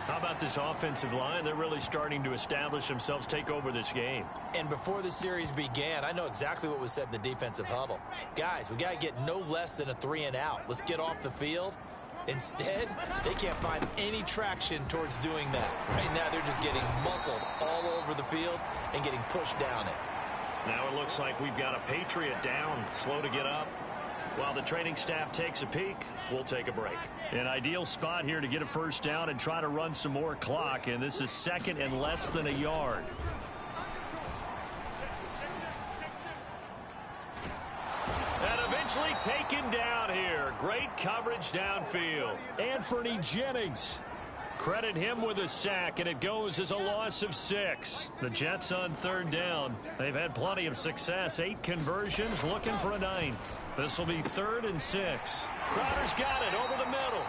How about this offensive line? They're really starting to establish themselves, take over this game. And before the series began, I know exactly what was said in the defensive huddle. Guys, we got to get no less than a 3-and-out. Let's get off the field. Instead, they can't find any traction towards doing that. Right now, they're just getting muscled all over the field and getting pushed down it. Now it looks like we've got a Patriot down, slow to get up. While the training staff takes a peek, we'll take a break. An ideal spot here to get a first down and try to run some more clock, and this is 2nd and less than a yard. And eventually taken down here. Great coverage downfield. Anthony Jennings Credit him with a sack, and it goes as a loss of 6. The Jets on third down. They've had plenty of success. 8 conversions, looking for a 9th. This will be 3rd and 6. Crowder's got it over the middle.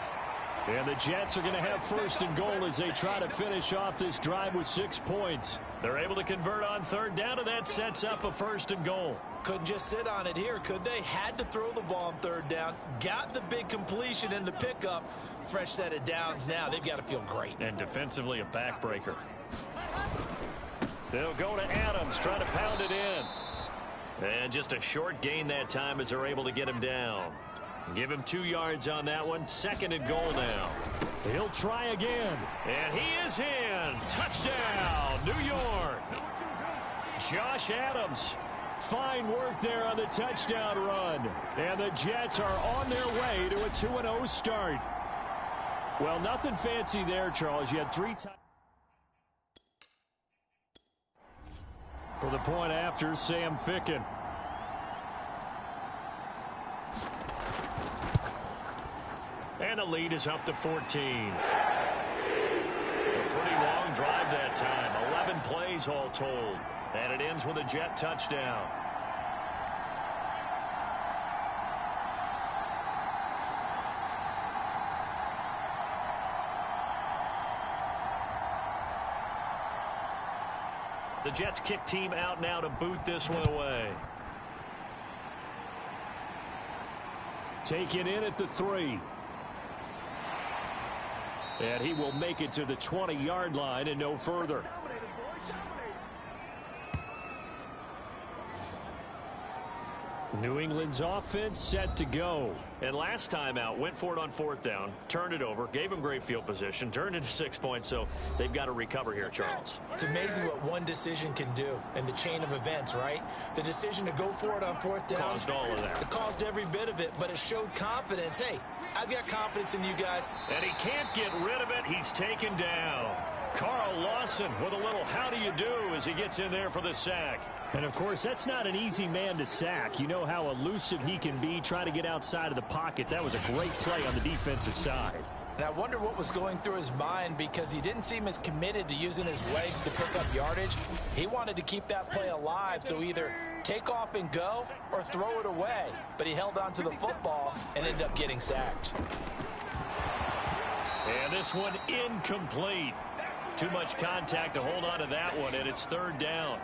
And the Jets are going to have 1st and goal as they try to finish off this drive with 6 points. They're able to convert on third down, and that sets up a 1st and goal. Couldn't just sit on it here, could they? Had to throw the ball on third down. Got the big completion in the pickup. Fresh set of downs now. They've got to feel great. And defensively, a backbreaker. They'll go to Adams, try to pound it in. And just a short gain that time as they're able to get him down. Give him 2 yards on that one. 2nd and goal now. He'll try again. And he is in. Touchdown, New York. Josh Adams. Fine work there on the touchdown run. And the Jets are on their way to a 2-0 start. Well, nothing fancy there, Charles. You had 3 times. For the point after, Sam Ficken. And the lead is up to 14. A pretty long drive that time. 11 plays all told. And it ends with a Jet touchdown. The Jets kick team out now to boot this one away. Taken in at the 3. And he will make it to the 20-yard line and no further. New England's offense set to go. And last time out, went for it on 4th down, turned it over, gave him great field position, turned into 6 points, so they've got to recover here, Charles. It's amazing what one decision can do in the chain of events, right? The decision to go for it on 4th down. Caused all of that. It caused every bit of it, but it showed confidence. Hey, I've got confidence in you guys. And he can't get rid of it. He's taken down. Carl Lawson with a little how do you do as he gets in there for the sack. And, of course, that's not an easy man to sack. You know how elusive he can be, trying to get outside of the pocket. That was a great play on the defensive side. And I wonder what was going through his mind, because he didn't seem as committed to using his legs to pick up yardage. He wanted to keep that play alive, so either take off and go or throw it away. But he held on to the football and ended up getting sacked. And this one incomplete. Too much contact to hold on to that one, and it's 3rd down.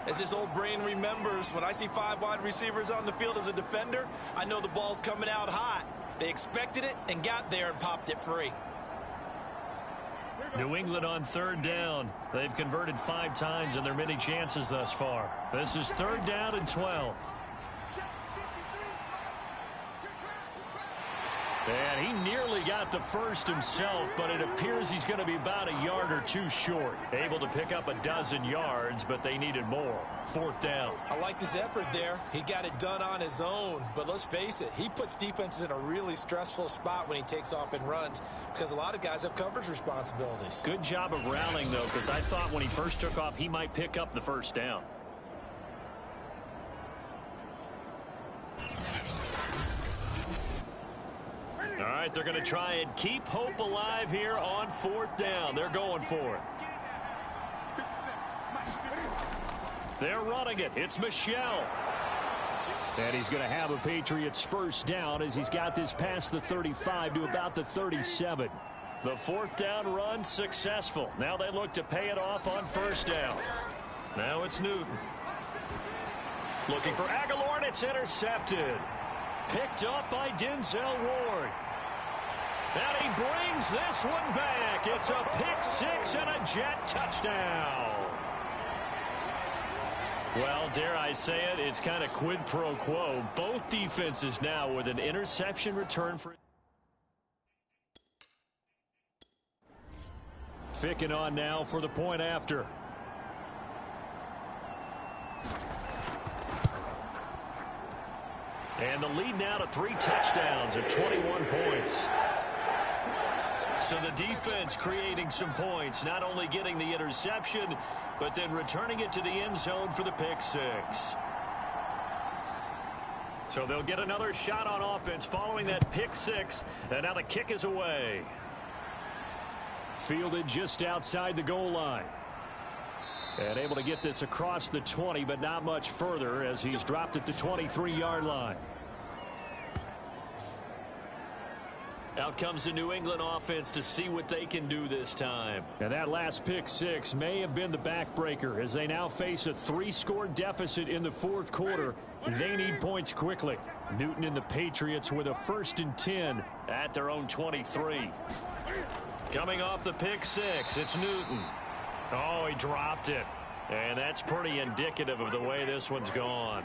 As this old brain remembers, when I see 5 wide receivers on the field as a defender, I know the ball's coming out hot. They expected it and got there and popped it free. New England on 3rd down. They've converted 5 times in their many chances thus far. This is 3rd down and 12. And he nearly got the first himself, but it appears he's going to be about a yard or 2 short. Able to pick up a dozen yards, but they needed more. 4th down. I liked his effort there. He got it done on his own. But let's face it, he puts defenses in a really stressful spot when he takes off and runs, because a lot of guys have coverage responsibilities. Good job of rallying, though, because I thought when he first took off, he might pick up the 1st down. All right, they're going to try and keep hope alive here on 4th down. They're going for it. They're running it. It's Michel. And he's going to have a Patriots 1st down as he's got this past the 35 to about the 37. The 4th down run successful. Now they look to pay it off on 1st down. Now it's Newton. Looking for Aguilar, and it's intercepted. Picked up by Denzel Ward. And he brings this one back. It's a pick 6 and a Jet touchdown. Well, dare I say it, it's kind of quid pro quo. Both defenses now with an interception return for... Ficken on now for the point after. And the lead now to 3 touchdowns at 21 points. So the defense creating some points, not only getting the interception, but then returning it to the end zone for the pick 6. So they'll get another shot on offense following that pick 6, and now the kick is away. Fielded just outside the goal line. And able to get this across the 20, but not much further as he's dropped it to 23-yard line. Out comes the New England offense to see what they can do this time. And that last pick six may have been the backbreaker as they now face a 3-score deficit in the fourth quarter. They need points quickly. Newton and the Patriots with a 1st and 10 at their own 23. Coming off the pick six, it's Newton. Oh, he dropped it. And that's pretty indicative of the way this one's gone.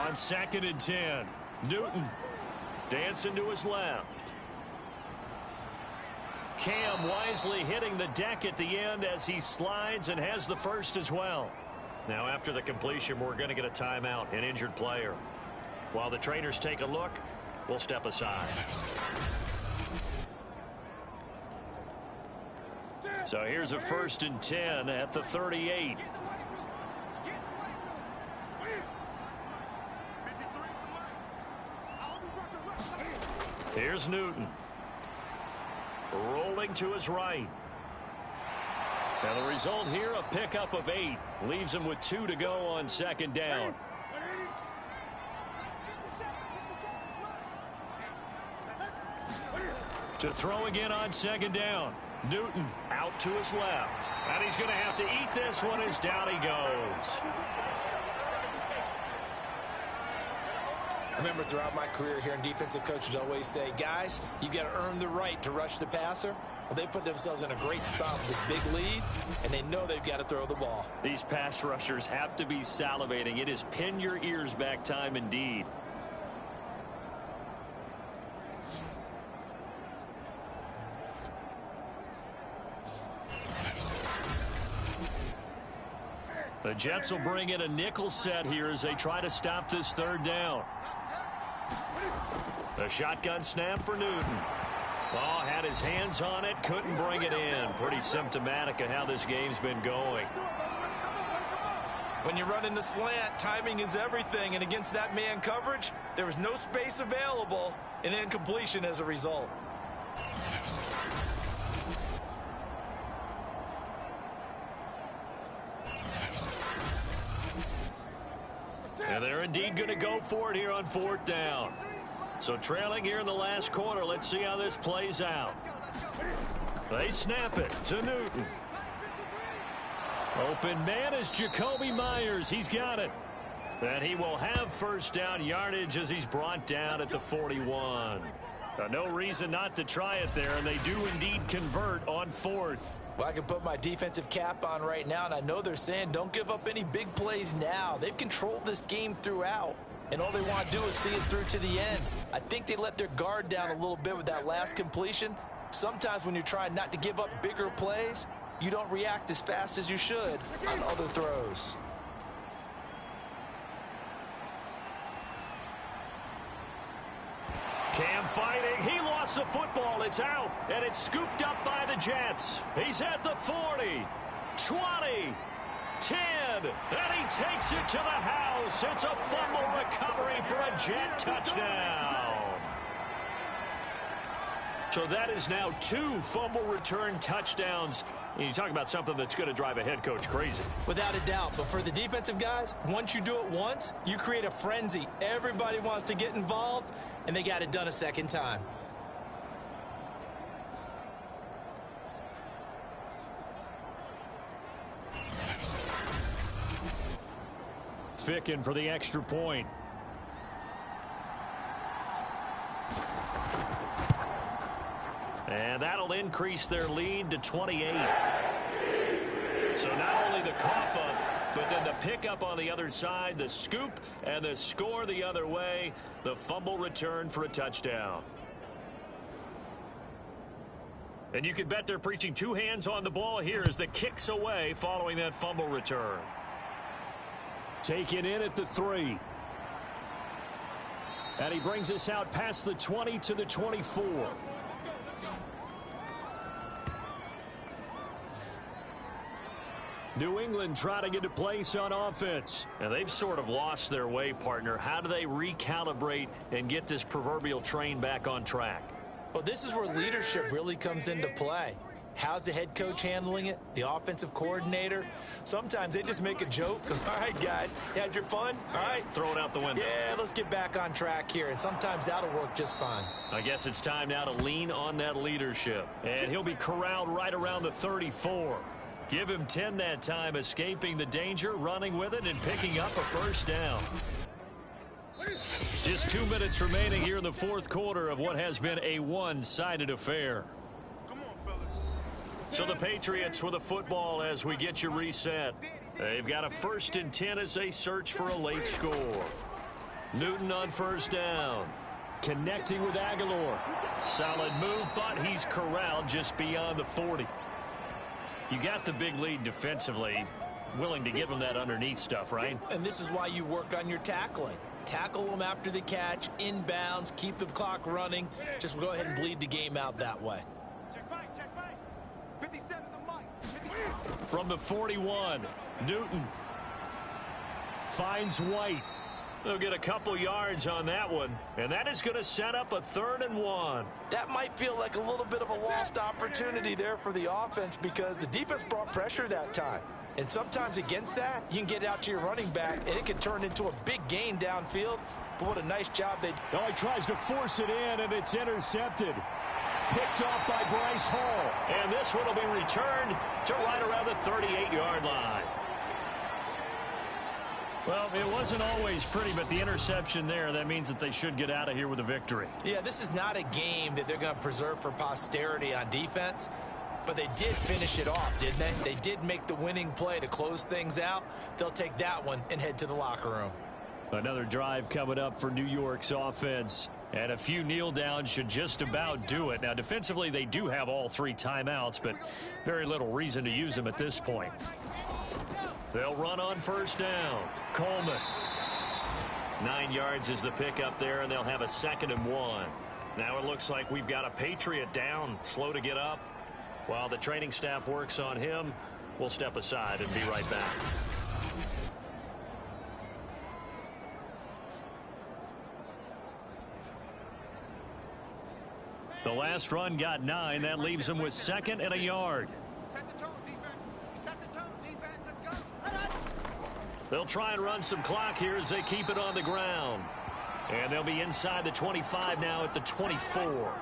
On 2nd and 10. Newton dancing to his left. Cam wisely hitting the deck at the end as he slides and has the first as well. Now after the completion, we're going to get a timeout, an injured player. While the trainers take a look, we'll step aside. So here's a 1st and 10 at the 38. Here's Newton. Rolling to his right. And the result here, a pickup of 8. Leaves him with 2 to go on 2nd down. To throw again on 2nd down. Newton out to his left. And he's going to have to eat this one as down he goes. I remember throughout my career hearing defensive coaches always say, guys, you got to earn the right to rush the passer. Well, they put themselves in a great spot with this big lead, and they know they've got to throw the ball. These pass rushers have to be salivating. It is pin your ears back time indeed. The Jets will bring in a nickel set here as they try to stop this 3rd down. The shotgun snap for Newton. Oh, had his hands on it, couldn't bring it in. Pretty symptomatic of how this game's been going. When you run in the slant, timing is everything, and against that man coverage, there was no space available, and incompletion as a result. And they're indeed going to go for it here on 4th down. So trailing here in the last quarter, let's see how this plays out. They snap it to Newton. Open man is Jacoby Myers. He's got it. And he will have 1st down yardage as he's brought down at the 41. No reason not to try it there, and they do indeed convert on 4th. Well, I can put my defensive cap on right now, and I know they're saying don't give up any big plays now. They've controlled this game throughout, and all they want to do is see it through to the end. I think they let their guard down a little bit with that last completion. Sometimes when you're trying not to give up bigger plays, you don't react as fast as you should on other throws. Cam fighting. He lost the football. It's out, and it's scooped up by the Jets. He's at the 40, 20, 10, and he takes it to the house. It's a fumble recovery for a Jet touchdown. So that is now 2 fumble return touchdowns. And you talk about something that's going to drive a head coach crazy. Without a doubt, but for the defensive guys, once you do it once, you create a frenzy. Everybody wants to get involved, and they got it done a 2nd time. Ficken for the extra point. And that'll increase their lead to 28. So not only the cough up, but then the pickup on the other side, the scoop, and the score the other way, the fumble return for a touchdown. And you can bet they're preaching 2 hands on the ball here as the kick's away following that fumble return. Taken in at the 3. And he brings us out past the 20 to the 24. New England trying to get a place on offense. And they've sort of lost their way, partner. How do they recalibrate and get this proverbial train back on track? Well, this is where leadership really comes into play. How's the head coach handling it? The offensive coordinator? Sometimes they just make a joke. All right, guys, you had your fun? All right. Throw it out the window. Yeah, let's get back on track here. And sometimes that'll work just fine. I guess it's time now to lean on that leadership. And he'll be corralled right around the 34. Give him 10 that time, escaping the danger, running with it, and picking up a first down. Just 2 minutes remaining here in the fourth quarter of what has been a one-sided affair. So the Patriots with a football as we get you reset. They've got a 1st and 10 as they search for a late score. Newton on first down. Connecting with Aguilar. Solid move, but he's corralled just beyond the 40. You got the big lead defensively. Willing to give him that underneath stuff, right? And this is why you work on your tackling. Tackle them after the catch, inbounds, keep the clock running. Just go ahead and bleed the game out that way. From the 41, Newton finds White. They'll get a couple yards on that one, and that is going to set up a 3rd and 1. That might feel like a little bit of a lost opportunity there for the offense because the defense brought pressure that time. And sometimes against that, you can get out to your running back, and it can turn into a big gain downfield. But what a nice job they did. Oh, he tries to force it in, and it's intercepted. Picked off by Bryce Hall. And this one will be returned to right around the 38-yard line. Well, it wasn't always pretty, but the interception there, that means that they should get out of here with a victory. Yeah, this is not a game that they're going to preserve for posterity on defense, but they did finish it off, didn't they? They did make the winning play to close things out. They'll take that one and head to the locker room. Another drive coming up for New York's offense. And a few kneel downs should just about do it. Now, defensively, they do have all 3 timeouts, but very little reason to use them at this point. They'll run on first down. Coleman. 9 yards is the pickup there, and they'll have a 2nd and 1. Now it looks like we've got a Patriot down, slow to get up. While the training staff works on him, we'll step aside and be right back. The last run got 9. That leaves him with 2nd and a yard. Set the tone, defense. Set the tone, defense. Let's go. They'll try and run some clock here as they keep it on the ground. And they'll be inside the 25 now at the 24.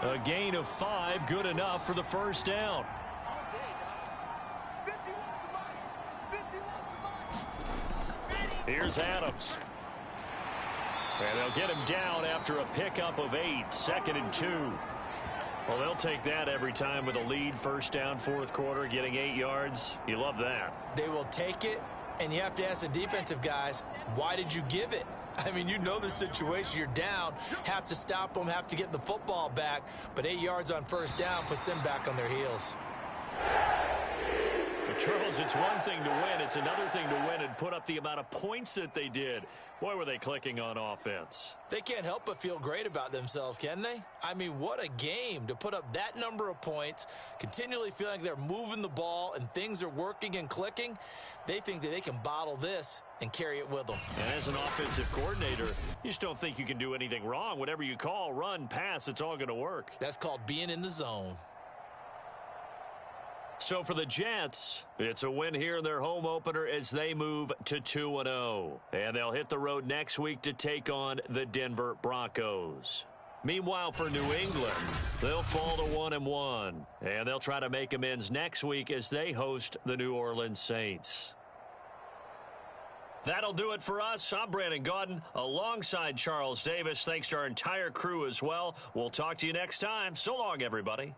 A gain of 5, good enough for the first down. Here's Adams. And they'll get him down after a pickup of 8, 2nd and 2. Well, they'll take that every time with a lead, first down, fourth quarter, getting 8 yards. You love that. They will take it, and you have to ask the defensive guys, why did you give it? I mean, you know the situation. You're down, have to stop them, have to get the football back, but 8 yards on first down puts them back on their heels. But Charles, it's one thing to win. It's another thing to win and put up the amount of points that they did. Boy, were they clicking on offense. They can't help but feel great about themselves, can they? I mean, what a game to put up that number of points, continually feeling like they're moving the ball and things are working and clicking. They think that they can bottle this and carry it with them. And as an offensive coordinator, you just don't think you can do anything wrong. Whatever you call, run, pass, it's all going to work. That's called being in the zone. So for the Jets, it's a win here in their home opener as they move to 2-0. And they'll hit the road next week to take on the Denver Broncos. Meanwhile, for New England, they'll fall to 1-1. And they'll try to make amends next week as they host the New Orleans Saints. That'll do it for us. I'm Brandon Gaudin alongside Charles Davis. Thanks to our entire crew as well. We'll talk to you next time. So long, everybody.